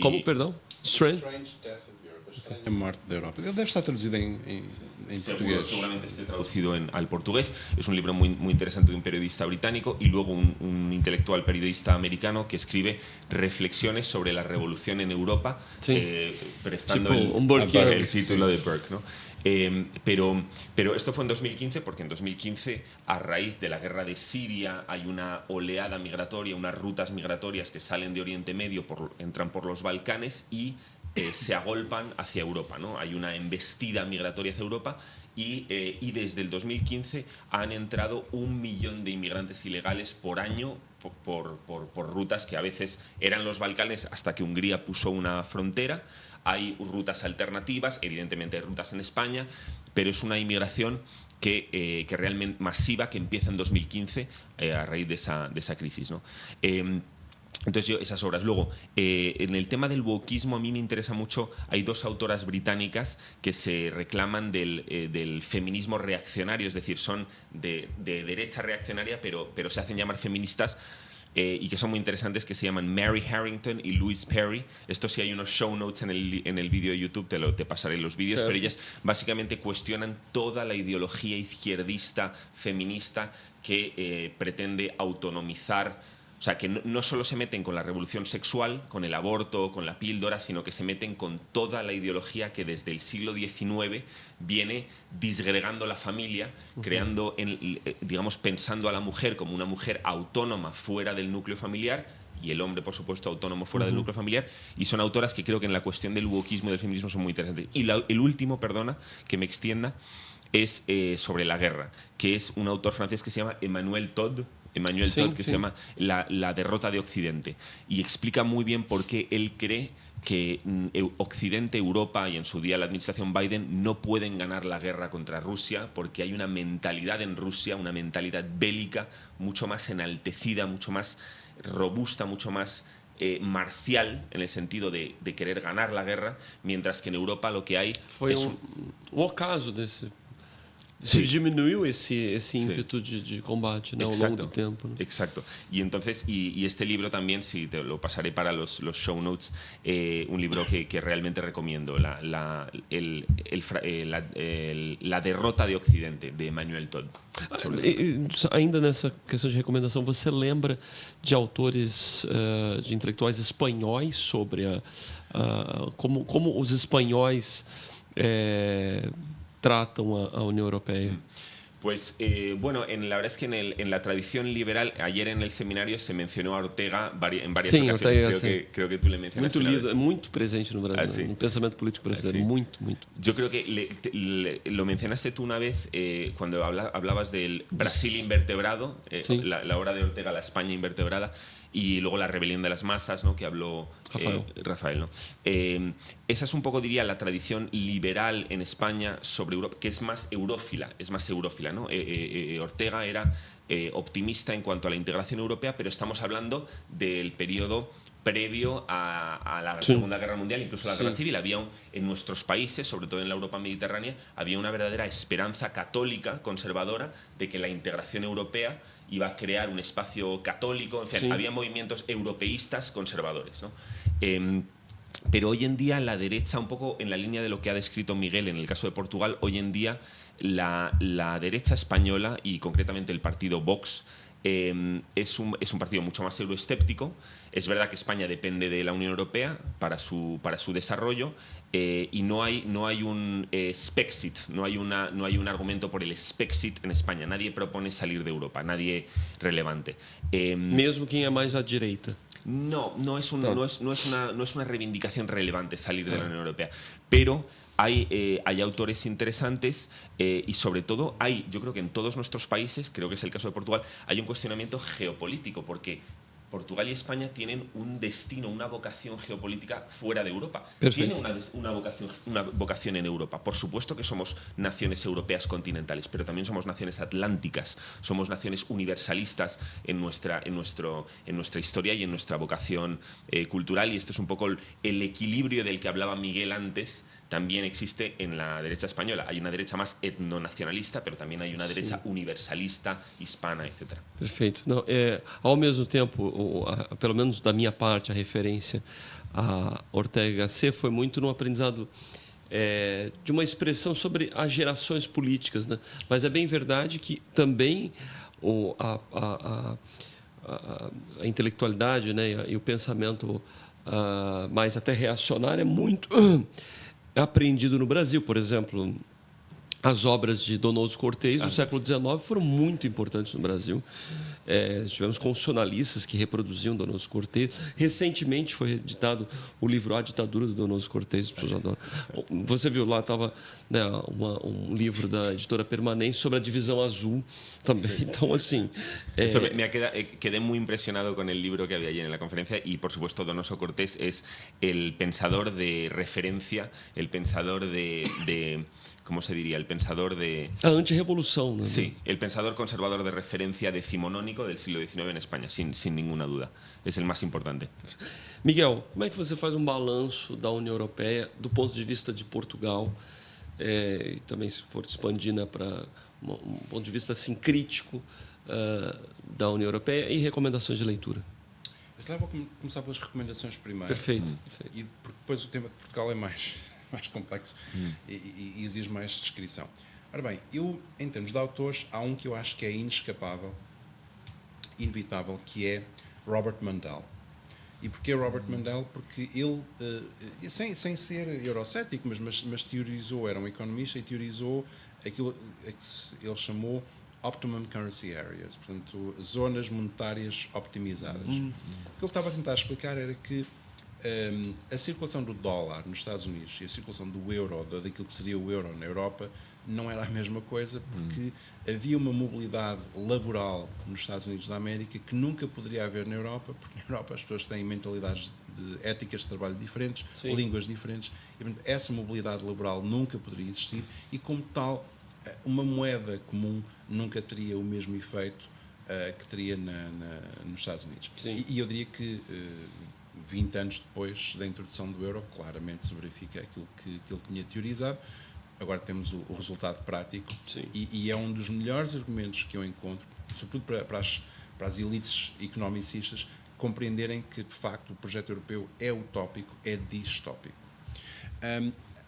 ¿Cómo, perdón? Strange Death of Europe. A morte da Europa. Deve estar traduzido em português. Seguramente esté traducido al portugués. Es un libro muy, muy interesante de un periodista británico, y luego un intelectual periodista americano que escribe reflexiones sobre la revolución en Europa, prestando el título de Burke, ¿no? Pero esto fue en 2015, porque en 2015, a raíz de la guerra de Siria, hay una oleada migratoria, unas rutas migratorias que salen de Oriente Medio, entran por los Balcanes y se agolpan hacia Europa, ¿no? Hay una embestida migratoria hacia Europa, y desde el 2015 han entrado 1 millón de inmigrantes ilegales por año por rutas que a veces eran los Balcanes, hasta que Hungría puso una frontera. Hay rutas alternativas, evidentemente hay rutas en España, pero es una inmigración que realmente masiva, que empieza en 2015 a raíz de esa crisis, ¿no? Entonces esas obras. Luego, en el tema del wokismo, a mí me interesa mucho, hay 2 autoras británicas que se reclaman del feminismo reaccionario, es decir, son de derecha reaccionaria, pero se hacen llamar feministas, y que son muy interesantes, que se llaman Mary Harrington y Louise Perry. Esto sí hay unos show notes en el vídeo de YouTube, te pasaré los vídeos, pero ellas básicamente cuestionan toda la ideología izquierdista, feminista, que pretende autonomizar. O sea, que no solo se meten con la revolución sexual, con el aborto, con la píldora, sino que se meten con toda la ideología que desde el siglo XIX viene disgregando la familia, creando, digamos, pensando a la mujer como una mujer autónoma fuera del núcleo familiar, y el hombre, por supuesto, autónomo fuera del núcleo familiar. Y son autoras que creo que en la cuestión del wokismo y del feminismo son muy interesantes. Y el último, perdona, que me extienda, es sobre la guerra, que es un autor francés que se llama Emmanuel Todd, que se llama la derrota de Occidente, y explica muy bien por qué él cree que Occidente, Europa y en su día la administración Biden no pueden ganar la guerra contra Rusia, porque hay una mentalidad en Rusia, una mentalidad bélica mucho más enaltecida, mucho más robusta, mucho más marcial, en el sentido de querer ganar la guerra, mientras que en Europa lo que hay Foi es um ocaso desse Diminuiu esse ímpeto de combate, né, ao longo do tempo. ¿No? Exacto. Y entonces, y este libro también, si te lo pasaré para los show notes, un libro que realmente recomiendo, la derrota de Occidente, de Emmanuel Todd. Ainda nessa questão de recomendação, você lembra de autores, de intelectuais espanhóis sobre como os espanhóis tratam a Unión Europea? Pues bueno, la verdad es que en la tradición liberal, ayer en el seminario se mencionó a Ortega en varias ocasiones. Ortega, creo que tú le mencionaste. Muito lido, muito presente no Brasil, no pensamento político brasileiro, muito. Yo creo que lo mencionaste tú una vez cuando hablabas del Brasil invertebrado, la obra de Ortega, la España invertebrada, y luego la rebelión de las masas, ¿no?, que habló Rafael, ¿no? Esa es un poco, diría, la tradición liberal en España sobre Europa, que es más eurófila, ¿no? Ortega era optimista en cuanto a la integración europea, pero estamos hablando del periodo previo a la Segunda Guerra Mundial, incluso a la Guerra Civil. Había en nuestros países, sobre todo en la Europa mediterránea, había una verdadera esperanza católica, conservadora, de que la integración europea iba a crear un espacio católico. En fin, había movimientos europeístas conservadores, ¿no? Pero hoy en día la derecha, un poco en la línea de lo que ha descrito Miguel en el caso de Portugal, hoy en día la derecha española, y concretamente el partido Vox, es un partido mucho más euroescéptico. Es verdad que España depende de la Unión Europea para su desarrollo, y no hay un Spexit, no hay un argumento por el Spexit en España. Nadie propone salir de Europa, nadie relevante. Mesmo quem é mais à direita. No es una reivindicación relevante salir de la Unión Europea, pero hay autores interesantes, y sobre todo yo creo que en todos nuestros países, creo que es el caso de Portugal, hay un cuestionamiento geopolítico, porque Portugal y España tienen un destino, una vocación geopolítica fuera de Europa. Perfecto. Tienen una vocación en Europa. Por supuesto que somos naciones europeas continentales, pero también somos naciones atlánticas, somos naciones universalistas en nuestra historia y en nuestra vocación cultural, y este es un poco el equilibrio del que hablaba Miguel antes. También existe en la derecha española. Hay una derecha más etnonacionalista, pero también hay una derecha universalista, hispana, etc. Perfeito. Não, ao mesmo tempo, pelo menos da minha parte, a referência a Ortega Gasset foi muito no aprendizado de uma expressão sobre as gerações políticas, né? Mas é bem verdade que também a intelectualidade, né, e o pensamento mais até reacionário é muito aprendido no Brasil. Por exemplo, as obras de Donoso Cortez no século XIX foram muito importantes no Brasil. Tivemos constitucionalistas que reproduziam Donoso Cortez. Recentemente foi editado o livro A Ditadura do Donoso Cortez. As pessoas adoram. Você viu lá, estava, né, um livro da editora Permanente sobre a Divisão Azul também. Sí. Então, assim... Quedé muy impresionado con el libro que había allí en la conferencia, y por supuesto Donoso Cortés es el pensador de referencia, el pensador de ¿cómo se diría? El pensador de... A antirrevolución, ¿no? Sí, el pensador conservador de referencia decimonónico del siglo XIX en España, sin ninguna duda. Es el más importante. Miguel, como é que você faz balanço da União Europeia do ponto de vista de Portugal, e também, se for expandir, né, para ponto de vista assim, crítico da União Europeia, e recomendações de leitura? Eu vou começar pelas recomendações primeiro. Perfeito. E depois o tema de Portugal é mais complexo e exige mais descrição. Ora bem, em termos de autores, há um que eu acho que é inescapável, inevitável, que é Robert Mundell. E porquê Robert Mundell? Porque ele, sem ser eurocético, mas teorizou, era um economista, e teorizou aquilo que ele chamou Optimum Currency Areas, portanto, zonas monetárias optimizadas. O que ele estava a tentar explicar era que a circulação do dólar nos Estados Unidos e a circulação do euro, daquilo que seria o euro na Europa, não era a mesma coisa, porque havia uma mobilidade laboral nos Estados Unidos da América que nunca poderia haver na Europa, porque na Europa as pessoas têm mentalidades éticas de trabalho diferentes, Sim. línguas diferentes, e portanto, essa mobilidade laboral nunca poderia existir, e como tal, uma moeda comum nunca teria o mesmo efeito que teria nos Estados Unidos. E eu diria que 20 anos depois da introdução do euro, claramente se verifica aquilo que ele tinha teorizado. agora temos o resultado prático. Sim. E é um dos melhores argumentos que eu encontro, sobretudo para as elites economicistas, compreenderem que, de facto, o projeto europeu é utópico, é distópico.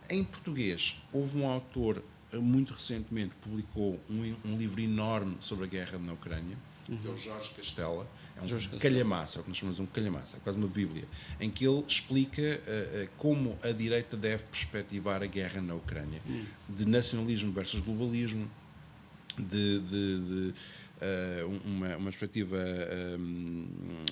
Em português, houve um autor, muito recentemente, que publicou um livro enorme sobre a guerra na Ucrânia, que é o Jorge Castella. É um calhamaço, é o que nós chamamos de um calhamaço, é quase uma bíblia, em que ele explica como a direita deve perspectivar a guerra na Ucrânia, de nacionalismo versus globalismo, de uma perspectiva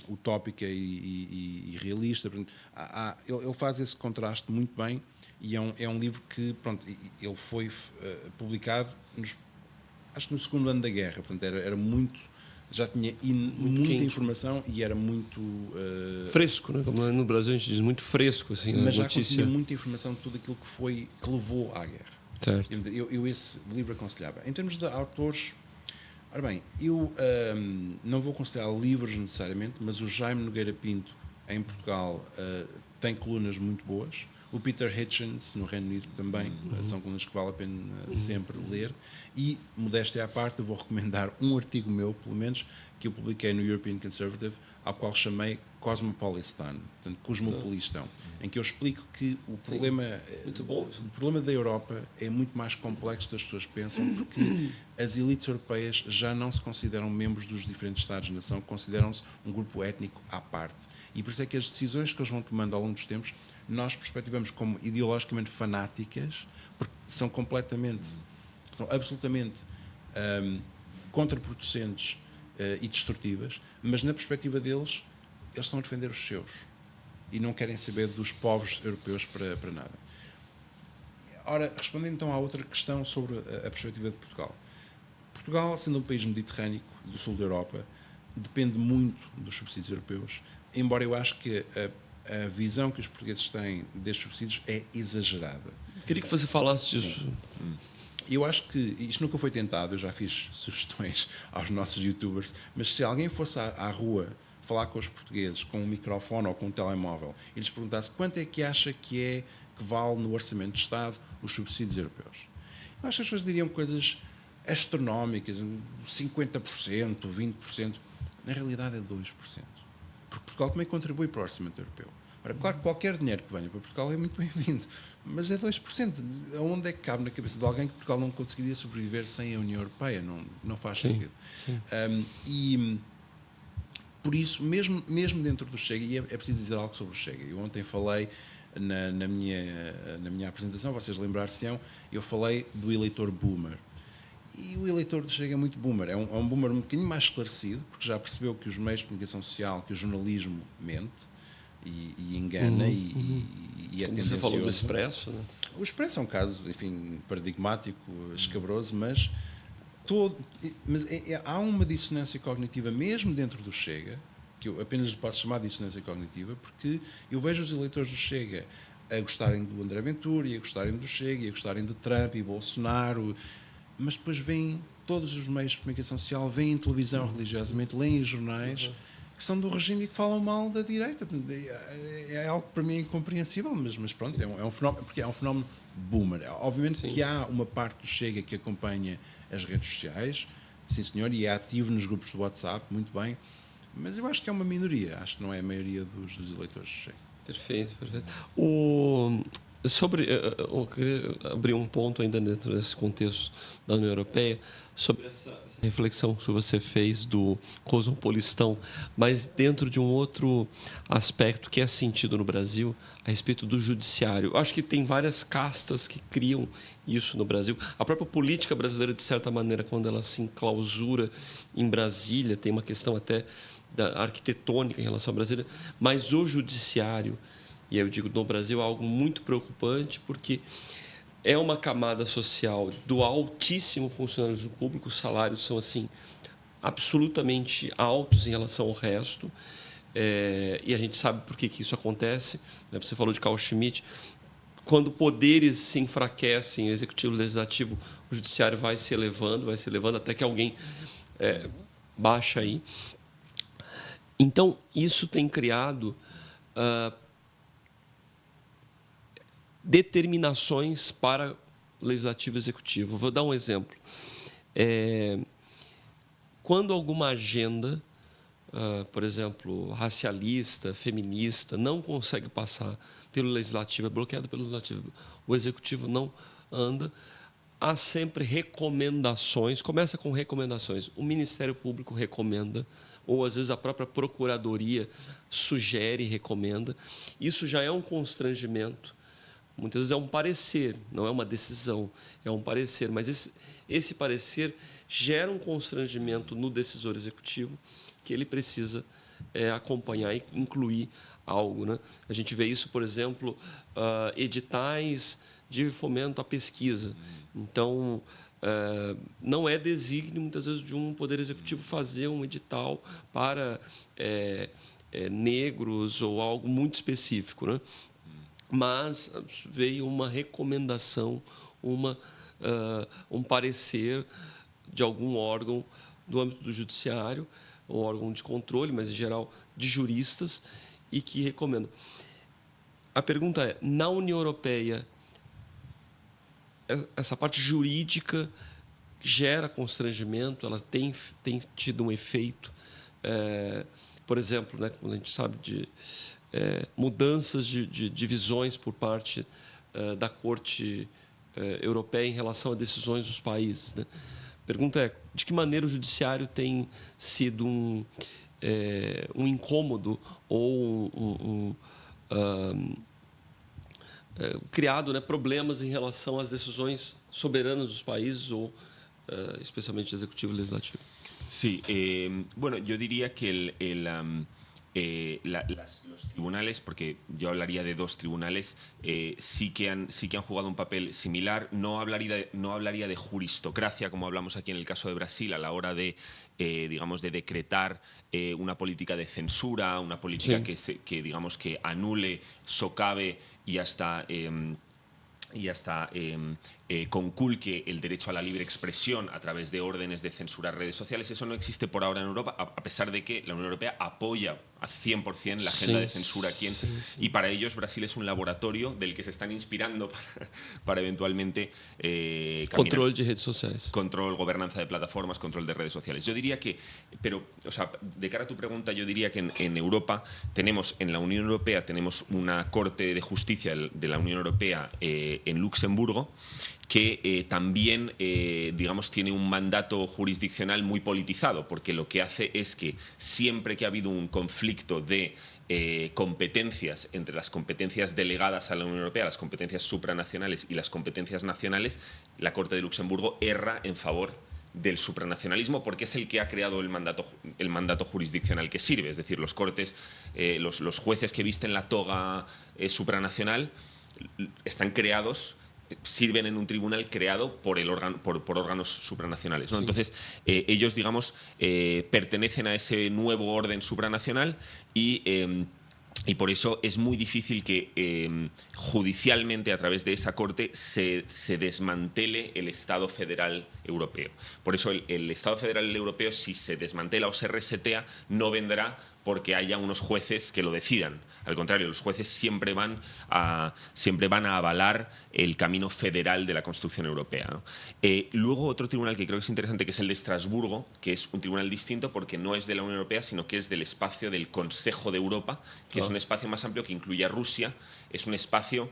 utópica e realista. Ele faz esse contraste muito bem, e é um livro que, pronto, ele foi publicado acho que no segundo ano da guerra, portanto era muito, já tinha muita informação e era muito fresco, né? Como no Brasil a gente diz, muito fresco, assim, mas já notícia. tinha muita informação de tudo aquilo que levou à guerra. Certo. Eu esse livro aconselhava. Em termos de autores, ora bem, eu não vou considerar livros necessariamente, mas o Jaime Nogueira Pinto, em Portugal, tem colunas muito boas. O Peter Hitchens, no Reino Unido, também, são colunas que vale a pena sempre ler. E, modéstia à parte, eu vou recomendar um artigo meu, pelo menos, que eu publiquei no European Conservative, ao qual chamei Cosmopolistan, portanto, cosmopolistão, em que eu explico que o problema da Europa é muito mais complexo do que as pessoas pensam, porque as elites europeias já não se consideram membros dos diferentes Estados-nação, consideram-se um grupo étnico à parte. E por isso é que as decisões que eles vão tomando ao longo dos tempos, nós perspectivamos como ideologicamente fanáticas, porque são absolutamente contraproducentes e destrutivas, mas na perspectiva deles, eles estão a defender os seus e não querem saber dos povos europeus para nada. Ora, respondendo então à outra questão sobre a perspectiva de Portugal. Portugal, sendo um país mediterrâneo do sul da Europa, depende muito dos subsídios europeus, embora eu acho que a visão que os portugueses têm destes subsídios é exagerada. Queria que você falasse disso. Eu acho que isto nunca foi tentado, eu já fiz sugestões aos nossos youtubers, mas se alguém fosse à rua falar com os portugueses com um microfone ou com um telemóvel e lhes perguntasse quanto é que acha que vale no Orçamento de Estado os subsídios europeus, eu acho que as pessoas diriam coisas astronómicas, 50%, 20%. Na realidade é 2%. Porque Portugal também contribui para o Orçamento Europeu. Ora, claro que qualquer dinheiro que venha para Portugal é muito bem-vindo, mas é 2%. Onde é que cabe na cabeça de alguém que Portugal não conseguiria sobreviver sem a União Europeia? Não faz sentido. Sim. E por isso, mesmo dentro do Chega, e é preciso dizer algo sobre o Chega. Eu ontem falei na minha apresentação, vocês lembrar-se-ão, eu falei do eleitor boomer. E o eleitor do Chega é muito boomer. É um boomer um bocadinho mais esclarecido, porque já percebeu que os meios de comunicação social, que o jornalismo mente e engana e é tendencioso. Você falou do Expresso, né? O Expresso é um caso, enfim, paradigmático, escabroso, mas há uma dissonância cognitiva mesmo dentro do Chega, que eu apenas posso chamar de dissonância cognitiva, porque eu vejo os eleitores do Chega a gostarem do André Ventura, e a gostarem do Chega, e a gostarem de Trump e Bolsonaro, mas depois veem todos os meios de comunicação social, veem televisão religiosamente, leem jornais que são do regime e que falam mal da direita. É algo que para mim é incompreensível, mas pronto, é um fenómeno, porque é um fenómeno boomer. Obviamente que há uma parte do Chega que acompanha as redes sociais, sim senhor, e é ativo nos grupos do WhatsApp, muito bem, mas eu acho que é uma minoria, acho que não é a maioria dos eleitores do Chega. Perfeito. Eu queria abrir um ponto ainda dentro desse contexto da União Europeia, sobre essa reflexão que você fez do cosmopolistão, mas dentro de um outro aspecto que é sentido no Brasil, a respeito do judiciário. Eu acho que tem várias castas que criam isso no Brasil. A própria política brasileira, de certa maneira, quando ela se enclausura em Brasília, tem uma questão até da arquitetônica em relação a Brasília, mas o judiciário, e eu digo no Brasil, é algo muito preocupante, porque é uma camada social do altíssimo funcionalismo público, os salários são assim absolutamente altos em relação ao resto, e a gente sabe por que isso acontece, né? Você falou de Carl Schmitt, quando poderes se enfraquecem, executivo, legislativo, o judiciário vai se elevando até que alguém baixa aí. Então, isso tem criado determinações para legislativo e executivo. Vou dar um exemplo. Quando alguma agenda, por exemplo, racialista, feminista, não consegue passar pelo legislativo, é bloqueada pelo legislativo, o executivo não anda, há sempre recomendações, começa com recomendações. O Ministério Público recomenda, ou às vezes a própria Procuradoria sugere e recomenda. Isso já é um constrangimento. Muitas vezes é um parecer, não é uma decisão, é um parecer. Mas esse parecer gera um constrangimento no decisor executivo que ele precisa acompanhar e incluir algo, né? A gente vê isso, por exemplo, editais de fomento à pesquisa. Então, não é desígnio, muitas vezes, de um poder executivo fazer um edital para negros ou algo muito específico, né? Mas veio uma recomendação, um parecer de algum órgão do âmbito do judiciário, ou órgão de controle, mas, em geral, de juristas, e que recomenda. A pergunta é, na União Europeia, essa parte jurídica gera constrangimento, ela tem tido um efeito, por exemplo, né, quando a gente sabe de mudanças de divisões por parte da Corte Europeia em relação a decisões dos países, né? A pergunta é, de que maneira o judiciário tem sido um incômodo ou criado, né, problemas em relação às decisões soberanas dos países ou especialmente executivo e legislativo. Sí, bueno, yo diría que los tribunales, porque yo hablaría de dos tribunales, sí que han jugado un papel similar. No hablaría de juristocracia, como hablamos aquí en el caso de Brasil, a la hora de, digamos, de decretar una política de censura, una política que digamos, que anule, socave y hasta conculque el derecho a la libre expresión a través de órdenes de censurar redes sociales. Eso no existe por ahora en Europa, a pesar de que la Unión Europea apoya a 100% la agenda de censura aquí. Y para ellos Brasil es un laboratorio del que se están inspirando para eventualmente control de redes sociales. Control, gobernanza de plataformas, control de redes sociales. Yo diría que, pero, o sea, de cara a tu pregunta, yo diría que en Europa tenemos, en la Unión Europea tenemos una Corte de Justicia de la Unión Europea en Luxemburgo, que también, digamos, tiene un mandato jurisdiccional muy politizado, porque lo que hace es que siempre que ha habido un conflicto de competencias entre las competencias delegadas a la Unión Europea, las competencias supranacionales y las competencias nacionales, la Corte de Luxemburgo erra en favor del supranacionalismo, porque es el que ha creado el mandato jurisdiccional que sirve. Es decir, los los jueces que visten la toga supranacional están creados, sirven en un tribunal creado por órganos supranacionales, ¿no? Entonces, ellos, digamos, pertenecen a ese nuevo orden supranacional y por eso es muy difícil que judicialmente, a través de esa corte, se desmantele el Estado federal europeo. Por eso el Estado federal europeo, si se desmantela o se resetea, no vendrá porque haya unos jueces que lo decidan. Al contrario, los jueces siempre van a avalar el camino federal de la construcción europea, ¿no? Luego, otro tribunal que creo que es interesante, que es el de Estrasburgo, que es un tribunal distinto porque no es de la Unión Europea, sino que es del espacio del Consejo de Europa, que es un espacio más amplio que incluye a Rusia. Es un espacio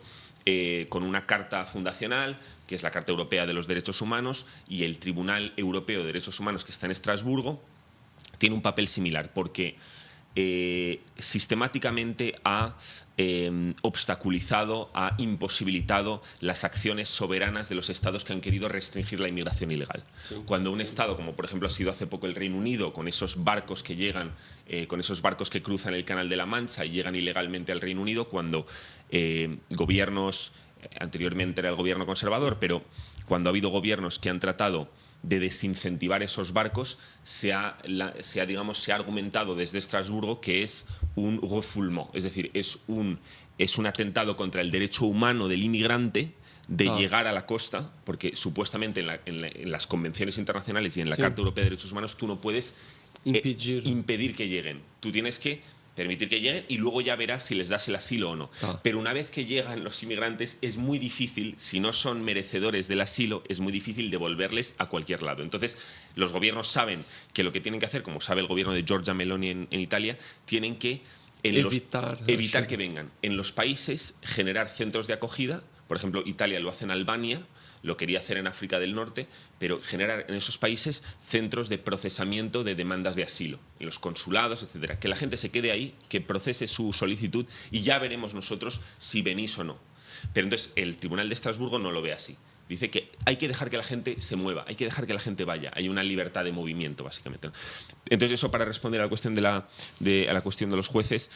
con una carta fundacional, que es la Carta Europea de los Derechos Humanos, y el Tribunal Europeo de Derechos Humanos, que está en Estrasburgo, tiene un papel similar, porque sistemáticamente ha obstaculizado, ha imposibilitado las acciones soberanas de los estados que han querido restringir la inmigración ilegal. Cuando un estado, como por ejemplo ha sido hace poco el Reino Unido, con esos barcos que llegan, con esos barcos que cruzan el Canal de la Mancha y llegan ilegalmente al Reino Unido, cuando gobiernos, anteriormente era el gobierno conservador, pero cuando ha habido gobiernos que han tratado de desincentivar esos barcos, se ha argumentado desde Estrasburgo que es un refoulement, es decir, es un atentado contra el derecho humano del inmigrante de llegar a la costa, porque supuestamente en las convenciones internacionales y en la Carta Europea de Derechos Humanos tú no puedes impedir que lleguen. Tú tienes que permitir que lleguen y luego ya verás si les das el asilo o no. Pero una vez que llegan los inmigrantes es muy difícil, si no son merecedores del asilo, es muy difícil devolverles a cualquier lado. Entonces los gobiernos saben que lo que tienen que hacer, como sabe el gobierno de Giorgia Meloni en Italia, tienen que evitar que vengan. En los países generar centros de acogida, por ejemplo Italia lo hace en Albania, lo quería hacer en África del Norte, pero generar en esos países centros de procesamiento de demandas de asilo, en los consulados, etcétera. Que la gente se quede ahí, que procese su solicitud y ya veremos nosotros si venís o no. Pero entonces el Tribunal de Estrasburgo no lo ve así. Dice que hay que dejar que la gente se mueva, hay que dejar que la gente vaya. Hay una libertad de movimiento, básicamente. Entonces eso para responder a la cuestión a la cuestión de los jueces.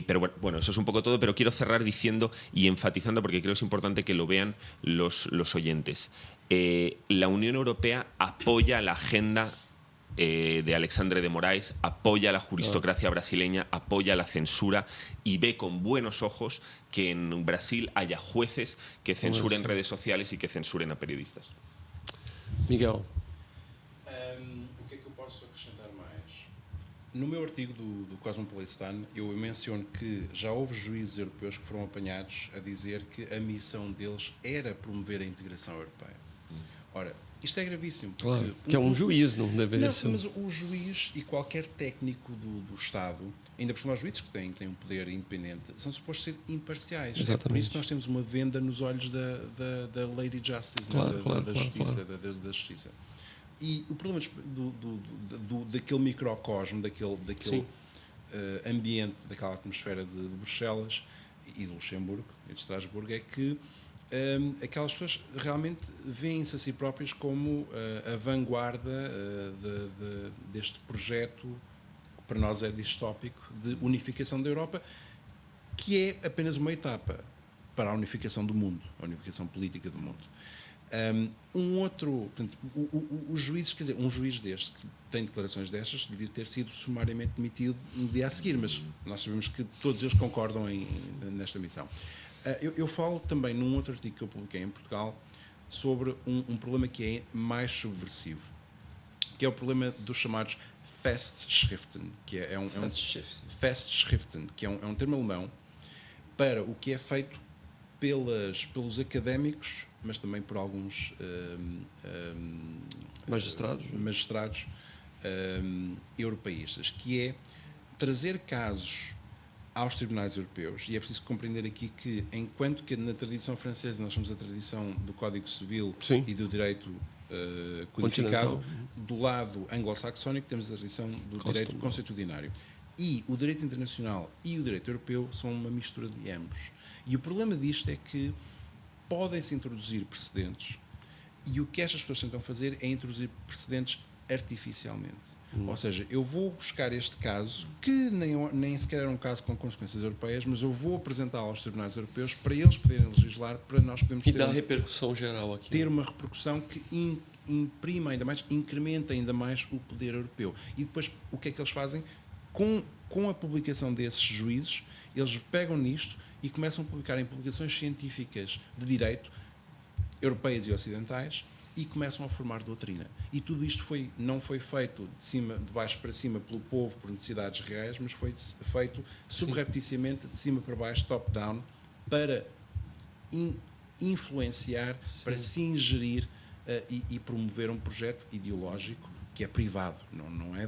Pero bueno, eso es un poco todo, pero quiero cerrar diciendo y enfatizando, porque creo que es importante que lo vean los oyentes. La Unión Europea apoya la agenda de Alexandre de Moraes, apoya la juristocracia brasileña, apoya la censura y ve con buenos ojos que en Brasil haya jueces que censuren redes sociales y que censuren a periodistas. Miguel. O que é que eu posso acrescentar mais? No meu artigo do Cosmopolitan, eu menciono que já houve juízes europeus que foram apanhados a dizer que a missão deles era promover a integração europeia. Ora, isto é gravíssimo. Claro, que é um juiz, não deveria ser. Mas o juiz e qualquer técnico do Estado, ainda por cima os juízes que têm um poder independente, são supostos ser imparciais. Exatamente. É por isso que nós temos uma venda nos olhos da Lady Justice, da justiça. E o problema daquele microcosmo, daquele ambiente, daquela atmosfera de Bruxelas e de Luxemburgo e de Estrasburgo, é que aquelas pessoas realmente veem-se a si próprias como a vanguarda deste projeto, que para nós é distópico, de unificação da Europa, que é apenas uma etapa para a unificação do mundo, a unificação política do mundo. Portanto, os juízes, quer dizer, um juiz deste que tem declarações destas devia ter sido sumariamente demitido no dia a seguir, mas nós sabemos que todos eles concordam nesta missão. Eu falo também num outro artigo que eu publiquei em Portugal sobre um problema que é mais subversivo, que é o problema dos chamados Festschriften, que é Festschriften, que é um termo alemão para o que é feito pelos académicos, mas também por alguns magistrados europeístas, que é trazer casos aos tribunais europeus. E é preciso compreender aqui que, enquanto que na tradição francesa nós somos a tradição do Código Civil e do direito codificado, do lado anglo-saxónico temos a tradição do direito consuetudinário. E o direito internacional e o direito europeu são uma mistura de ambos. E o problema disto é que podem-se introduzir precedentes, e o que estas pessoas tentam fazer é introduzir precedentes artificialmente. Ou seja, eu vou buscar este caso, que nem sequer era um caso com consequências europeias, mas eu vou apresentá-lo aos tribunais europeus para eles poderem legislar, para nós podermos ter uma repercussão geral aqui. Ter uma repercussão que imprima ainda mais, incrementa ainda mais o poder europeu. E depois, o que é que eles fazem? Com a publicação desses juízes, eles pegam nisto e começam a publicar em publicações científicas de direito, europeias e ocidentais, e começam a formar doutrina. E tudo isto não foi feito de baixo para cima pelo povo, por necessidades reais, mas foi feito subrepticiamente, de cima para baixo, top-down, para influenciar, para se ingerir e promover um projeto ideológico que é privado, não é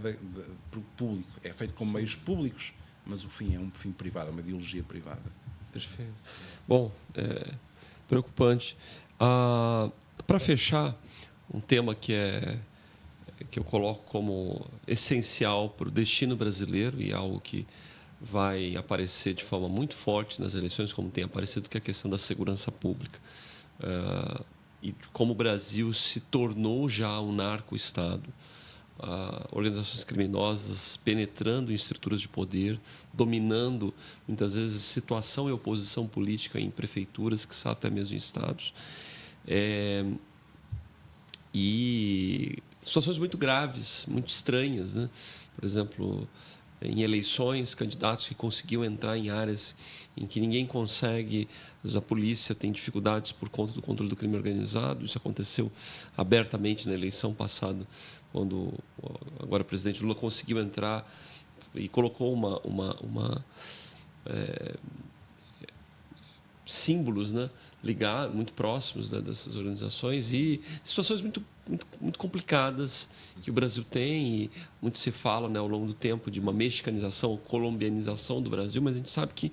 público. É feito com meios públicos, mas o fim é um fim privado, é uma ideologia privada. Perfeito. Bom, preocupante. Para fechar, um tema que eu coloco como essencial para o destino brasileiro e algo que vai aparecer de forma muito forte nas eleições, como tem aparecido, que é a questão da segurança pública. E como o Brasil se tornou já um narco-estado, organizações criminosas penetrando em estruturas de poder, dominando, muitas vezes, situação e oposição política em prefeituras, que são até mesmo em estados. E situações muito graves, muito estranhas, né? Por exemplo, em eleições, candidatos que conseguiam entrar em áreas em que ninguém consegue, a polícia tem dificuldades por conta do controle do crime organizado. Isso aconteceu abertamente na eleição passada, quando agora o presidente Lula conseguiu entrar e colocou símbolos, né, ligados, muito próximos, né, dessas organizações, e situações muito complicadas que o Brasil tem, e muito se fala, né, ao longo do tempo de uma mexicanização, colombianização do Brasil, mas a gente sabe que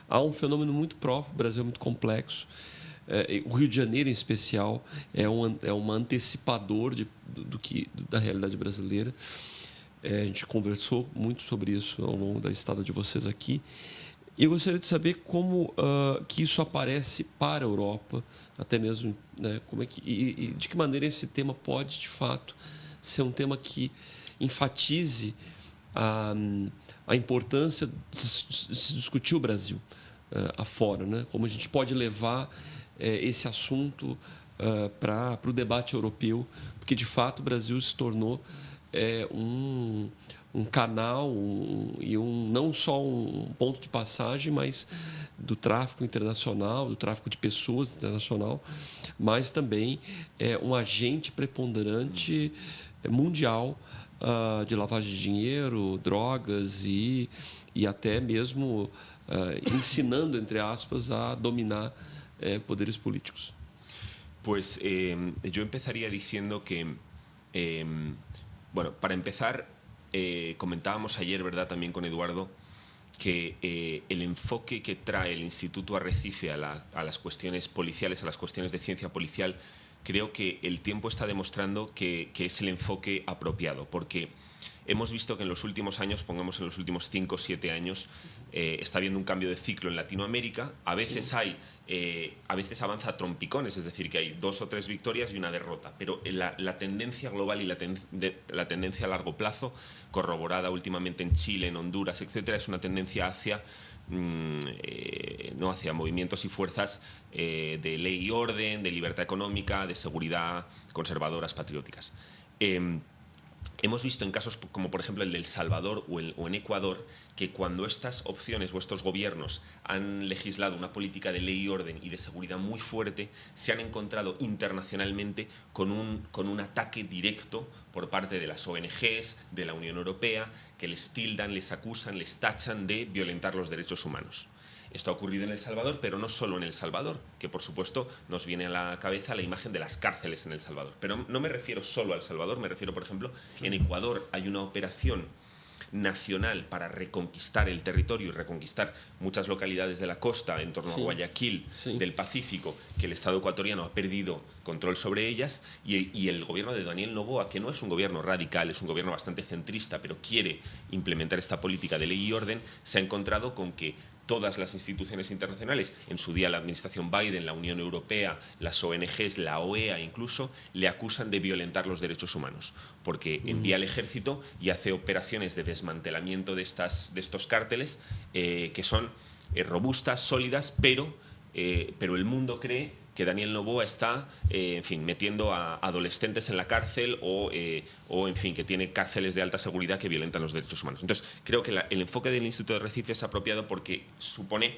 há um fenômeno muito próprio, o Brasil é muito complexo. O Rio de Janeiro, em especial, é um antecipador da realidade brasileira. A gente conversou muito sobre isso ao longo da estada de vocês aqui. Eu gostaria de saber como que isso aparece para a Europa, até mesmo, né, como é que, e de que maneira esse tema pode, de fato, ser um tema que enfatize a importância de se discutir o Brasil afora, né? Como a gente pode levar esse assunto para o debate europeu, porque, de fato, o Brasil se tornou um canal e não só um ponto de passagem, mas do tráfico internacional, do tráfico de pessoas internacional, mas também um agente preponderante mundial de lavagem de dinheiro, drogas e até mesmo ensinando, entre aspas, a dominar poderes políticos. Pues yo empezaría diciendo que, bueno, para empezar, comentábamos ayer, ¿verdad?, también con Eduardo, que el enfoque que trae el Instituto Arrecife a las cuestiones policiales, a las cuestiones de ciencia policial, creo que el tiempo está demostrando que es el enfoque apropiado, porque hemos visto que en los últimos años, pongamos en los últimos 5 o 7 años, está habiendo un cambio de ciclo en Latinoamérica. A veces a veces avanza a trompicones, es decir, que hay 2 o 3 victorias y una derrota, pero la tendencia global y la tendencia a largo plazo, corroborada últimamente en Chile, en Honduras, etcétera, es una tendencia hacia hacia movimientos y fuerzas de ley y orden, de libertad económica, de seguridad, conservadoras, patrióticas. Hemos visto en casos como, por ejemplo, el de El Salvador o en Ecuador, que cuando estas opciones o estos gobiernos han legislado una política de ley y orden y de seguridad muy fuerte, se han encontrado internacionalmente con un ataque directo por parte de las ONGs, de la Unión Europea, que les tildan, les acusan, les tachan de violentar los derechos humanos. Esto ha ocurrido en El Salvador, pero no solo en El Salvador, que por supuesto nos viene a la cabeza la imagen de las cárceles en El Salvador. Pero no me refiero solo a El Salvador, me refiero, por ejemplo, en Ecuador hay una operación nacional para reconquistar el territorio y reconquistar muchas localidades de la costa en torno a Guayaquil, del Pacífico, que el Estado ecuatoriano ha perdido control sobre ellas, y el gobierno de Daniel Noboa, que no es un gobierno radical, es un gobierno bastante centrista, pero quiere implementar esta política de ley y orden, se ha encontrado con que todas las instituciones internacionales, en su día la administración Biden, la Unión Europea, las ONGs, la OEA incluso, le acusan de violentar los derechos humanos, porque envía al ejército y hace operaciones de desmantelamiento de estos cárteles que son robustas, sólidas, pero el mundo cree que Daniel Noboa está, en fin, metiendo a adolescentes en la cárcel o, en fin, que tiene cárceles de alta seguridad que violentan los derechos humanos. Entonces, creo que el enfoque del Instituto de Arrecife es apropiado porque supone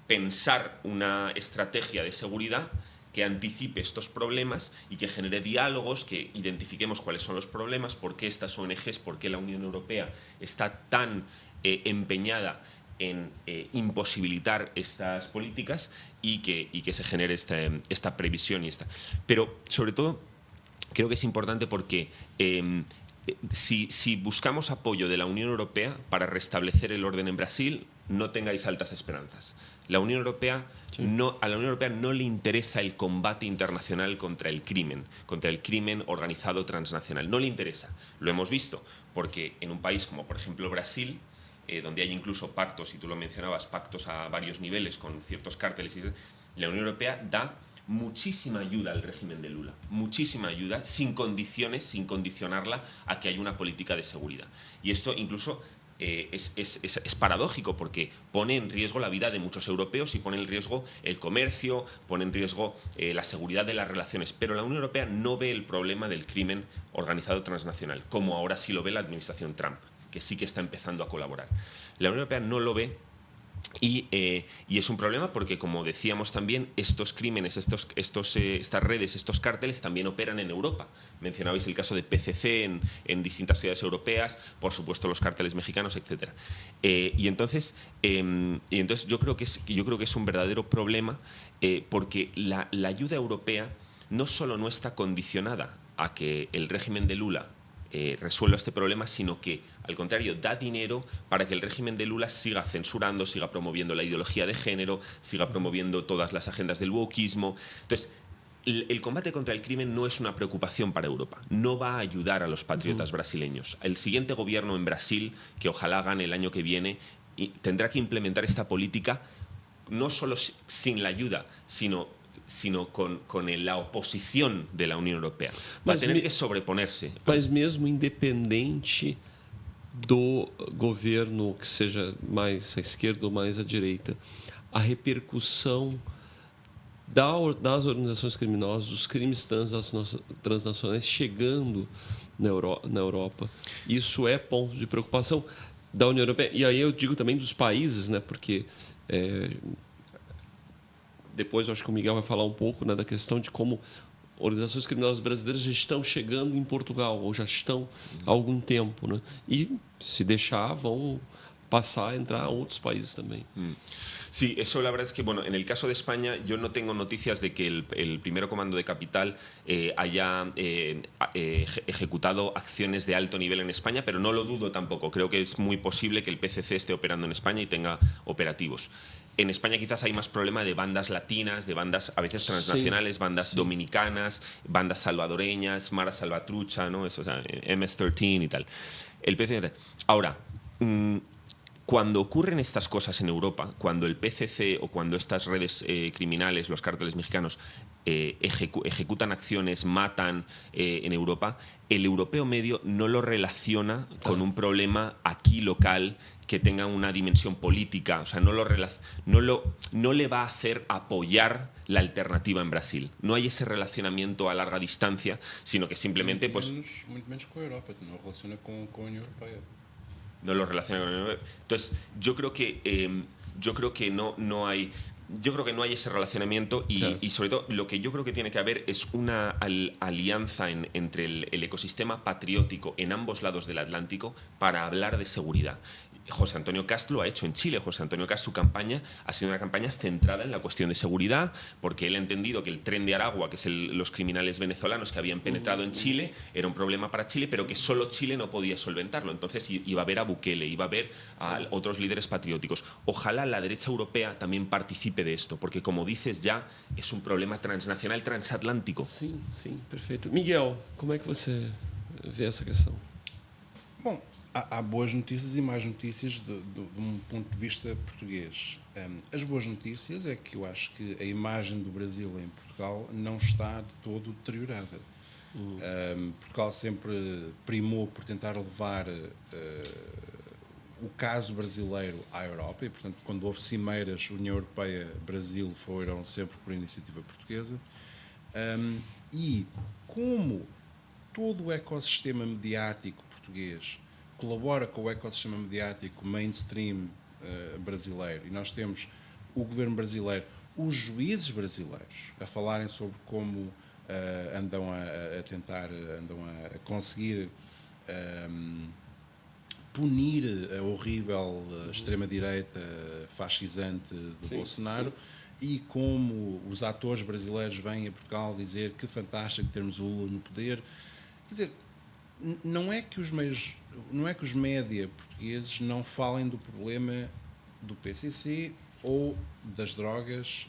pensar una estrategia de seguridad que anticipe estos problemas y que genere diálogos, que identifiquemos cuáles son los problemas, por qué estas ONGs, por qué la Unión Europea está tan empeñada en imposibilitar estas políticas y que se genere esta previsión y esta. Pero, sobre todo, creo que es importante porque si buscamos apoyo de la Unión Europea para restablecer el orden en Brasil, no tengáis altas esperanzas. A la Unión Europea no le interesa el combate internacional contra el crimen organizado transnacional. No le interesa. Lo hemos visto, porque en un país como, por ejemplo, Brasil, donde hay incluso pactos, y tú lo mencionabas, pactos a varios niveles con ciertos cárteles, la Unión Europea da muchísima ayuda al régimen de Lula, muchísima ayuda, sin condiciones, sin condicionarla a que haya una política de seguridad. Y esto incluso es paradójico, porque pone en riesgo la vida de muchos europeos y pone en riesgo el comercio, pone en riesgo la seguridad de las relaciones. Pero la Unión Europea no ve el problema del crimen organizado transnacional, como ahora sí lo ve la administración Trump, que sí que está empezando a colaborar. La Unión Europea no lo ve Y es un problema porque, como decíamos también, estos crímenes, estas redes, estos cárteles también operan en Europa. Mencionabais el caso de PCC en distintas ciudades europeas, por supuesto los cárteles mexicanos, etc. Y entonces yo creo que es un verdadero problema porque la ayuda europea no solo no está condicionada a que el régimen de Lula resuelva este problema, sino que, al contrario, da dinero para que el régimen de Lula siga censurando, siga promoviendo la ideología de género, siga promoviendo todas las agendas del wokismo. Entonces, el combate contra el crimen no es una preocupación para Europa, no va a ayudar a los patriotas brasileños. El siguiente gobierno en Brasil, que ojalá gane el año que viene, tendrá que implementar esta política no solo sin la ayuda, sino con la oposición de la Unión Europea. Va a tener que sobreponerse. Mas mesmo independente do governo que seja mais à esquerda ou mais à direita, a repercussão das organizações criminosas, dos crimes transnacionais chegando na Europa, isso é ponto de preocupação da União Europeia. E aí eu digo também dos países, né, porque depois eu acho que o Miguel vai falar um pouco, né, da questão de como organizações criminosas brasileiras já estão chegando em Portugal, ou já estão há algum tempo, né? E, se deixar, vão pasar a entrar a otros países también. Sí, eso la verdad es que, bueno, en el caso de España yo no tengo noticias de que el primero comando de Capital haya ejecutado acciones de alto nivel en España, pero no lo dudo tampoco. Creo que es muy posible que el PCC esté operando en España y tenga operativos. En España quizás hay más problema de bandas latinas, de bandas a veces transnacionales, bandas dominicanas, bandas salvadoreñas, Mara Salvatrucha, ¿no? Eso, o sea, MS-13 y tal. El PCC. Ahora, cuando ocurren estas cosas en Europa, cuando el PCC o cuando estas redes criminales, los cárteles mexicanos, ejecutan acciones, matan en Europa, el europeo medio no lo relaciona con un problema aquí local que tenga una dimensión política, o sea, no le va a hacer apoyar la alternativa en Brasil. No hay ese relacionamiento a larga distancia, sino que simplemente pues muito menos com a Europa, não relaciona com a União Europeia. No lo relaciona con la Unión Europea. Entonces, yo creo que no hay ese relacionamiento y sobre todo lo que yo creo que tiene que haber es una alianza entre el ecosistema patriótico en ambos lados del Atlántico para hablar de seguridad. José Antonio Kast lo ha hecho en Chile. José Antonio Kast, su campaña ha sido una campaña centrada en la cuestión de seguridad, porque él ha entendido que el tren de Aragua, que es los criminales venezolanos que habían penetrado en Chile, era un problema para Chile, pero que solo Chile no podía solventarlo. Entonces iba a ver a Bukele, iba a ver a otros líderes patrióticos. Ojalá la derecha europea también participe de esto, porque, como dices, ya es un problema transnacional, transatlántico. Sí, perfecto. Miguel, ¿cómo es que você vê essa questão? Bom, há boas notícias e más notícias de um ponto de vista português. As boas notícias é que eu acho que a imagem do Brasil em Portugal não está de todo deteriorada. Portugal sempre primou por tentar levar o caso brasileiro à Europa e, portanto, quando houve cimeiras União Europeia-Brasil foram sempre por iniciativa portuguesa. E como todo o ecossistema mediático português colabora com o ecossistema mediático mainstream brasileiro, e nós temos o governo brasileiro, os juízes brasileiros a falarem sobre como andam a conseguir punir a horrível extrema-direita fascisante de Bolsonaro, e como os atores brasileiros vêm a Portugal dizer que fantástico termos o Lula no poder. Quer dizer, não é que os média portugueses não falem do problema do PCC ou das drogas,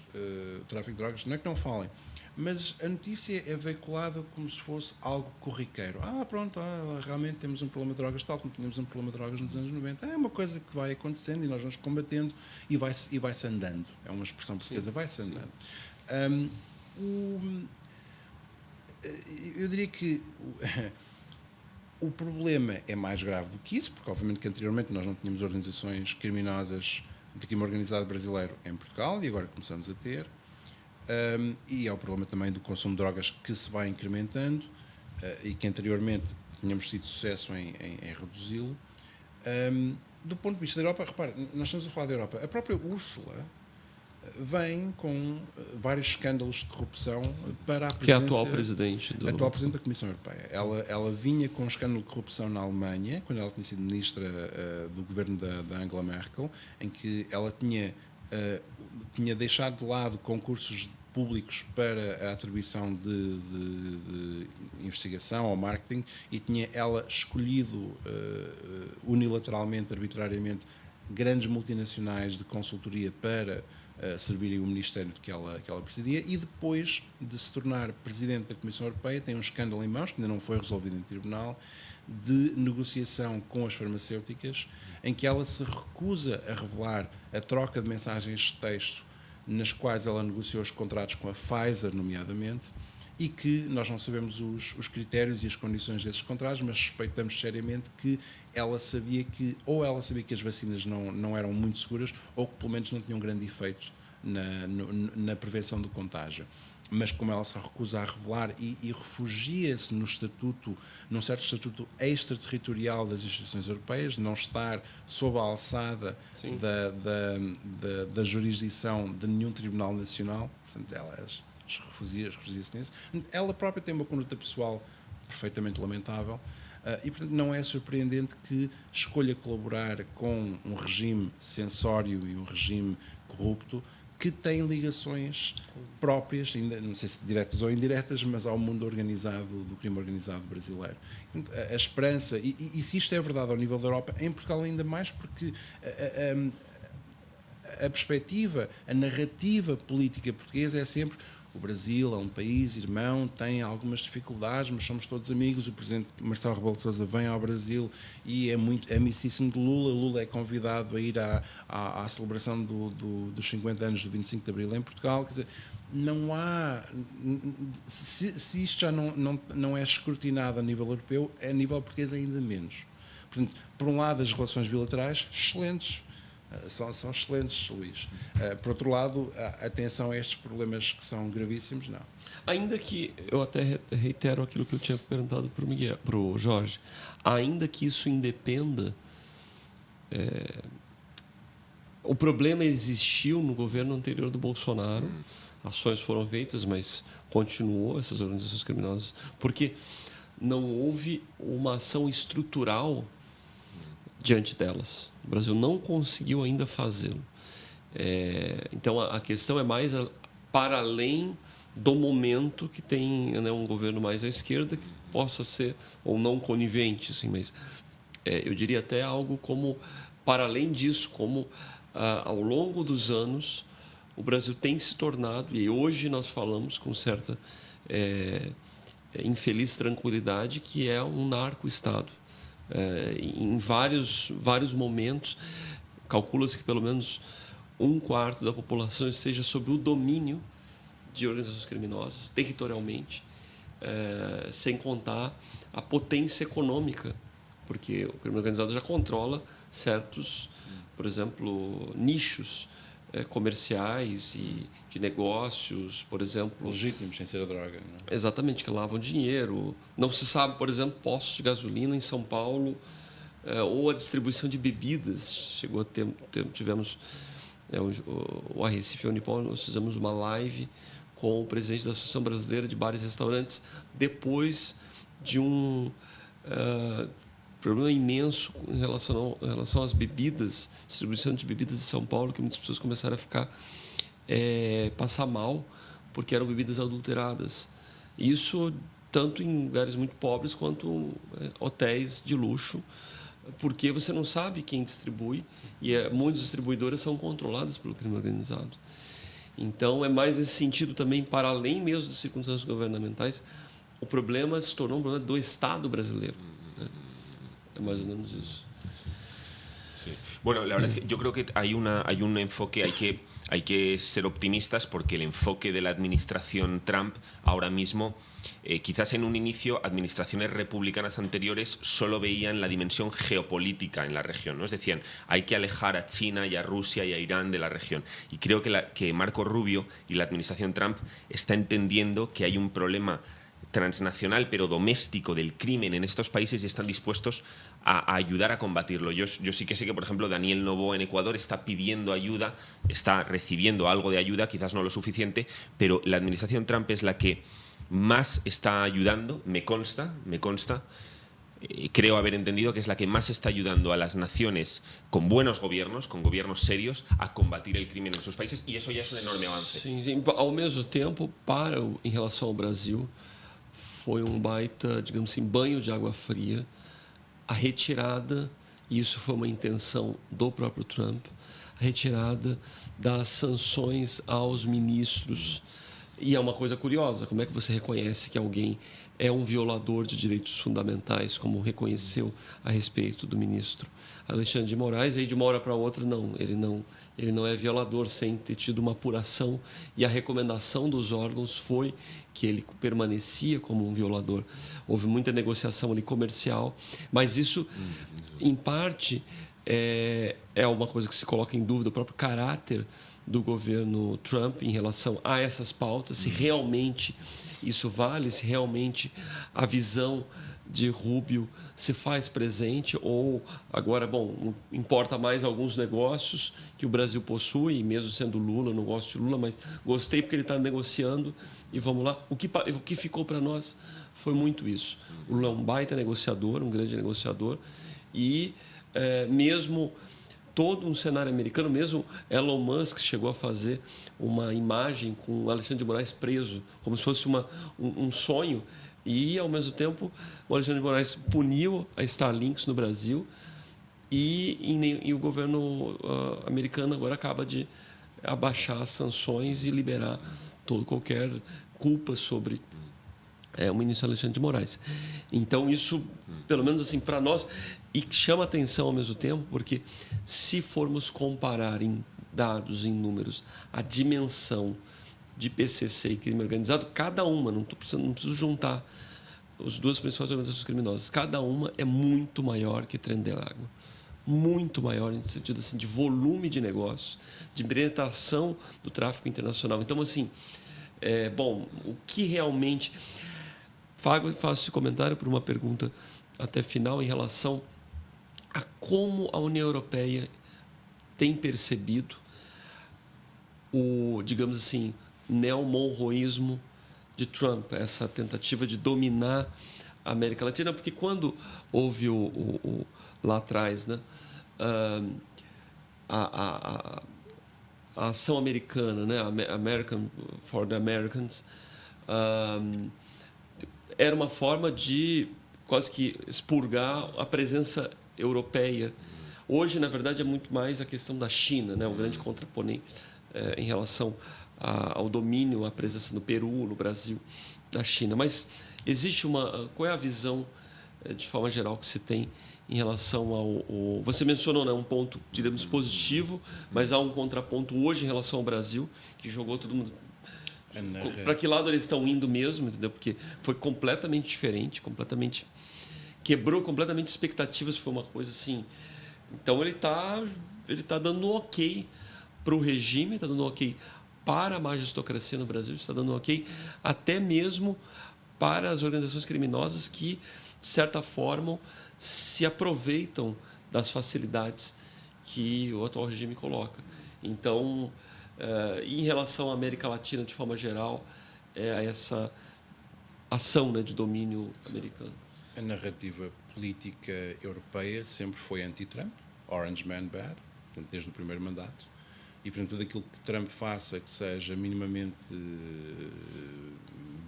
tráfico de drogas, não é que não falem, mas a notícia é veiculada como se fosse algo corriqueiro. Pronto, realmente temos um problema de drogas, tal como tínhamos um problema de drogas nos anos 90. É uma coisa que vai acontecendo e nós vamos combatendo e vai-se andando. É uma expressão portuguesa, vai-se andando. Eu diria que o problema é mais grave do que isso, porque obviamente que anteriormente nós não tínhamos organizações criminosas de crime organizado brasileiro em Portugal e agora começamos a ter. E há o problema também do consumo de drogas que se vai incrementando e que anteriormente tínhamos tido sucesso em reduzi-lo. do ponto de vista da Europa, repare, nós estamos a falar da Europa. A própria Úrsula vem com vários escândalos de corrupção para a presidência... Que é a atual presidente A atual presidente da Comissão Europeia. Ela vinha com um escândalo de corrupção na Alemanha, quando ela tinha sido ministra do governo da Angela Merkel, em que ela tinha deixado de lado concursos públicos para a atribuição de investigação ou marketing e tinha ela escolhido unilateralmente, arbitrariamente, grandes multinacionais de consultoria para servirem o ministério que ela presidia, e depois de se tornar presidente da Comissão Europeia tem um escândalo em mãos, que ainda não foi resolvido em tribunal, de negociação com as farmacêuticas, em que ela se recusa a revelar a troca de mensagens de texto nas quais ela negociou os contratos com a Pfizer, nomeadamente, e que nós não sabemos os critérios e as condições desses contratos, mas suspeitamos seriamente que ela sabia que as vacinas não eram muito seguras, ou que pelo menos não tinham grande efeito na prevenção do contágio. Mas como ela se recusa a revelar e refugia-se num certo estatuto extraterritorial das instituições europeias, de não estar sob a alçada da jurisdição de nenhum tribunal nacional, portanto ela refugia-se nisso. Ela própria tem uma conduta pessoal perfeitamente lamentável, e portanto não é surpreendente que escolha colaborar com um regime censório e um regime corrupto que tem ligações próprias, ainda não sei se diretas ou indiretas, mas ao mundo organizado, do crime organizado brasileiro. A esperança, e se isto é verdade ao nível da Europa, em Portugal ainda mais, porque a perspectiva, a narrativa política portuguesa é sempre: o Brasil é um país irmão, tem algumas dificuldades, mas somos todos amigos. O presidente Marcelo Rebelo de Sousa vem ao Brasil e é muito amicíssimo de Lula. Lula é convidado a ir à celebração dos 50 anos do 25 de Abril em Portugal. Quer dizer, não há... Se isto já não é escrutinado a nível europeu, a nível português ainda menos. Portanto, por um lado, as relações bilaterais, excelentes. São excelentes, Luís. Por outro lado, atenção a estes problemas que são gravíssimos, não. Ainda que, eu até reitero aquilo que eu tinha perguntado para o Jorge, ainda que isso independa, o problema existiu no governo anterior do Bolsonaro, ações foram feitas, mas continuou essas organizações criminosas, porque não houve uma ação estrutural diante delas. O Brasil não conseguiu ainda fazê-lo. Então, a questão é mais para além do momento que tem, né, um governo mais à esquerda que possa ser ou não conivente, assim, mas eu diria até algo como, para além disso, como ao longo dos anos o Brasil tem se tornado, e hoje nós falamos com certa infeliz tranquilidade, que é um narco-estado. Em vários momentos, calcula-se que pelo menos 1/4 da população esteja sob o domínio de organizações criminosas, territorialmente, sem contar a potência econômica, porque o crime organizado já controla certos, por exemplo, nichos comerciais e de negócios, por exemplo... Legítimos, sem ser a droga. Não? Exatamente, que lavam dinheiro. Não se sabe, por exemplo, postos de gasolina em São Paulo, ou a distribuição de bebidas. Tivemos o Arrecife Unipol, nós fizemos uma live com o presidente da Associação Brasileira de Bares e Restaurantes, depois de um problema imenso em relação às bebidas, distribuição de bebidas de São Paulo, que muitas pessoas começaram a passar mal, porque eram bebidas adulteradas. Isso tanto em lugares muito pobres quanto hotéis de luxo, porque você não sabe quem distribui, e muitas distribuidoras são controladas pelo crime organizado. Então, é mais nesse sentido também, para além mesmo das circunstâncias governamentais, o problema se tornou um problema do Estado brasileiro. Né? É más o menos eso. Sí. Bueno, la verdad es que yo creo que hay un enfoque, hay que ser optimistas, porque el enfoque de la administración Trump ahora mismo, quizás en un inicio, administraciones republicanas anteriores solo veían la dimensión geopolítica en la región, ¿no? Es decir, hay que alejar a China y a Rusia y a Irán de la región. Y creo que Marco Rubio y la administración Trump está entendiendo que hay un problema transnacional pero doméstico del crimen en estos países y están dispuestos a ayudar a combatirlo. Yo sí que sé que, por ejemplo, Daniel Noboa en Ecuador está pidiendo ayuda, está recibiendo algo de ayuda, quizás no lo suficiente, pero la administración Trump es la que más está ayudando, me consta, creo haber entendido que es la que más está ayudando a las naciones con buenos gobiernos, con gobiernos serios, a combatir el crimen en sus países, y eso ya es un enorme avance. Sim, sim. Ao mesmo tempo, em relação ao Brasil, foi baita, digamos assim, banho de água fria, a retirada, e isso foi uma intenção do próprio Trump, a retirada das sanções aos ministros. E é uma coisa curiosa, como é que você reconhece que alguém é violador de direitos fundamentais, como reconheceu a respeito do ministro Alexandre de Moraes, e aí de uma hora para outra, ele não é violador sem ter tido uma apuração, e a recomendação dos órgãos foi que ele permanecia como violador. Houve muita negociação ali comercial, mas isso, em parte, é uma coisa que se coloca em dúvida, o próprio caráter do governo Trump em relação a essas pautas, se realmente isso vale, se realmente a visão de Rubio se faz presente, ou agora, importa mais alguns negócios que o Brasil possui, mesmo sendo Lula, não gosto de Lula, mas gostei porque ele está negociando e vamos lá. O que ficou para nós foi muito isso. O Lula é um baita negociador, um grande negociador, e mesmo todo um cenário americano, mesmo Elon Musk chegou a fazer uma imagem com o Alexandre de Moraes preso, como se fosse um sonho, e, ao mesmo tempo, o Alexandre de Moraes puniu a Starlink no Brasil, e o governo americano agora acaba de abaixar as sanções e liberar qualquer culpa sobre o ministro Alexandre de Moraes. Então, isso, pelo menos assim, para nós, e chama atenção ao mesmo tempo, porque se formos comparar em dados, em números, a dimensão de PCC e crime organizado, cada uma, não preciso juntar as duas principais organizações criminosas, cada uma é muito maior que Tren de Água. Muito maior no sentido assim, de volume de negócios, de penetração do tráfico internacional. Então, assim, o que realmente... Faço esse comentário por uma pergunta até final em relação a como a União Europeia tem percebido o, digamos assim, neomonroísmo de Trump, essa tentativa de dominar a América Latina, porque quando houve lá atrás, né, a ação americana, né, American for the Americans, era uma forma de quase que expurgar a presença europeia. Hoje, na verdade, é muito mais a questão da China, né, o grande contraponente em relação ao domínio, à presença no Peru, no Brasil, da China. Mas existe qual é a visão, de forma geral, que se tem em relação ao... Você mencionou, né, um ponto, digamos, positivo, mas há um contraponto hoje em relação ao Brasil, que jogou todo mundo... Para que lado eles estão indo mesmo, entendeu? Porque foi completamente diferente, quebrou completamente expectativas, foi uma coisa assim... Então, ele tá dando um ok para o regime, está dando um ok para a magistocracia no Brasil, está dando um ok até mesmo para as organizações criminosas que, de certa forma, se aproveitam das facilidades que o atual regime coloca. Então, em relação à América Latina, de forma geral, essa ação, né, de domínio americano. A narrativa política europeia sempre foi anti-Trump, Orange Man Bad, portanto, desde o primeiro mandato. E, portanto, tudo aquilo que Trump faça que seja minimamente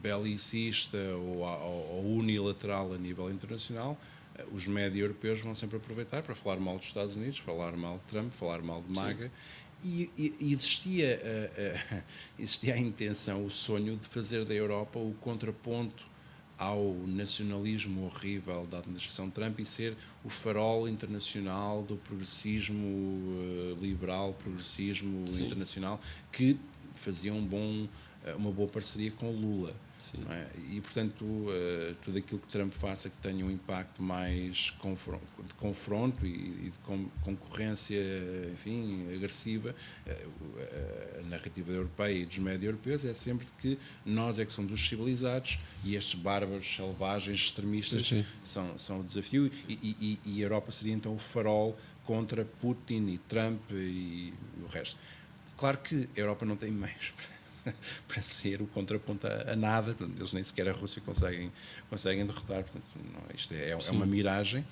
belicista ou unilateral a nível internacional, os médias europeus vão sempre aproveitar para falar mal dos Estados Unidos, falar mal de Trump, falar mal de MAGA. Sim. E existia a intenção, o sonho de fazer da Europa o contraponto ao nacionalismo horrível da administração Trump e ser o farol internacional do progressismo liberal, progressismo Sim. internacional, que fazia uma boa parceria com Lula. Não é? E, portanto, tudo aquilo que Trump faça que tenha um impacto mais de confronto e de concorrência, enfim, agressiva, a narrativa europeia e dos médias europeus é sempre de que nós é que somos os civilizados e estes bárbaros, selvagens, extremistas são o desafio e a Europa seria então o farol contra Putin e Trump e o resto. Claro que a Europa não tem meios para ser o contraponto a nada, eles nem sequer a Rússia conseguem derrotar, portanto, não, isto é uma miragem,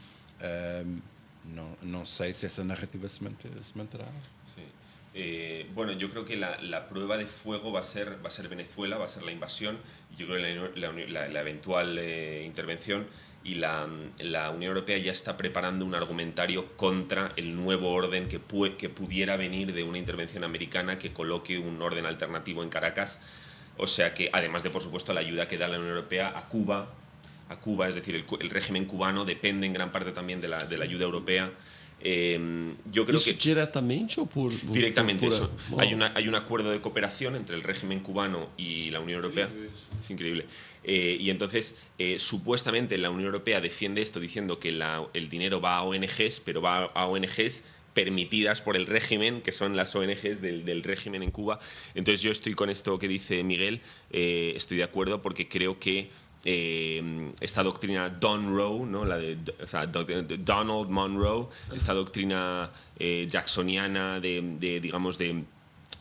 não sei se essa narrativa se manterá. Sí. Bueno, yo creo que la prueba de fuego va a ser Venezuela, va a ser la invasión, y yo creo que la eventual intervención, y la Unión Europea ya está preparando un argumentario contra el nuevo orden que pudiera venir de una intervención americana que coloque un orden alternativo en Caracas. O sea que, además de, por supuesto, la ayuda que da la Unión Europea a Cuba, es decir, el régimen cubano depende en gran parte también de la ayuda europea. Yo creo ¿Eso que directamente o por...? directamente eso. Wow. Hay un acuerdo de cooperación entre el régimen cubano y la Unión Europea. Es increíble. Y entonces, supuestamente la Unión Europea defiende esto diciendo que el dinero va a ONGs, pero va a ONGs permitidas por el régimen, que son las ONGs del régimen en Cuba. Entonces yo estoy con esto que dice Miguel, estoy de acuerdo porque creo que esta doctrina Monroe, ¿no? Donald Monroe, esta doctrina jacksoniana digamos,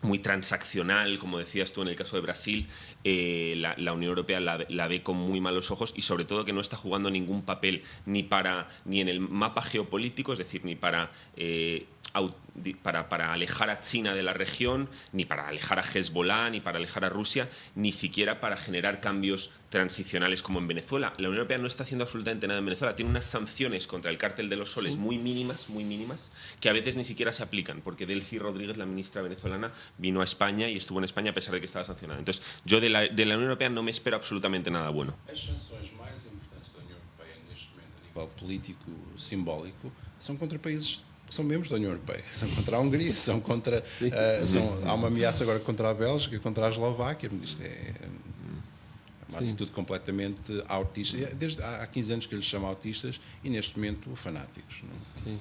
muy transaccional, como decías tú en el caso de Brasil, la Unión Europea la ve con muy malos ojos y sobre todo que no está jugando ningún papel ni en el mapa geopolítico, es decir, ni para alejar a China de la región, ni para alejar a Hezbollah, ni para alejar a Rusia, ni siquiera para generar cambios transicionales como en Venezuela. La Unión Europea no está haciendo absolutamente nada en Venezuela. Tiene unas sanciones contra el cártel de los soles muy mínimas, que a veces ni siquiera se aplican, porque Delcy Rodríguez, la ministra venezolana, vino a España y estuvo en España a pesar de que estaba sancionada. Entonces, yo de la Unión Europea no me espero absolutamente nada bueno. As sanções mais importantes da União Europeia neste momento, a nível político, simbólico, são contra países que são membros da União Europeia. São contra a Hungria, são contra... há uma ameaça agora contra a Bélgica, contra a Eslováquia. Isto é uma atitude completamente autista. Desde há 15 anos que eles chamam autistas e neste momento fanáticos. Não? Sim.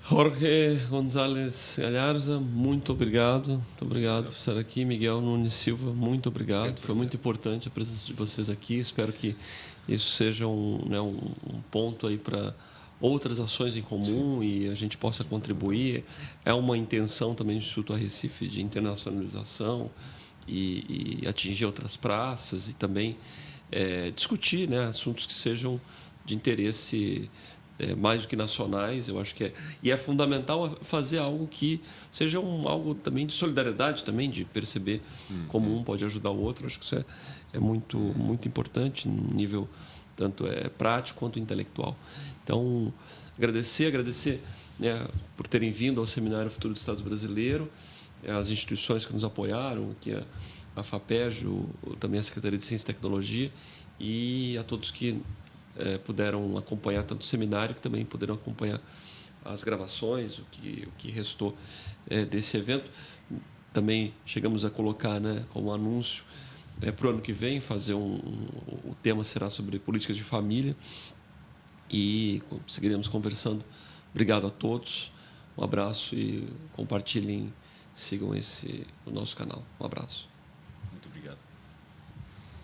Jorge González Gallarza, muito obrigado. Muito obrigado por estar aqui. Miguel Nunes Silva, muito obrigado. Foi muito importante a presença de vocês aqui. Espero que isso seja um ponto aí para outras ações em comum e a gente possa contribuir. É uma intenção também do Instituto Arrecife de internacionalização e atingir outras praças e também discutir, né, assuntos que sejam de interesse mais do que nacionais. Eu acho que é fundamental fazer algo que seja algo também de solidariedade, também de perceber como um pode ajudar o outro. Acho que isso é muito, muito importante no nível tanto prático quanto intelectual. Então, agradecer, né, por terem vindo ao Seminário Futuro do Estado Brasileiro, as instituições que nos apoiaram, aqui a FAPERJ, também a Secretaria de Ciência e Tecnologia, e a todos que puderam acompanhar tanto o seminário, que também puderam acompanhar as gravações, o que restou desse evento. Também chegamos a colocar, né, como anúncio, para o ano que vem, o tema será sobre políticas de família e seguiremos conversando. Obrigado a todos, um abraço e compartilhem, sigam o nosso canal. Um abraço.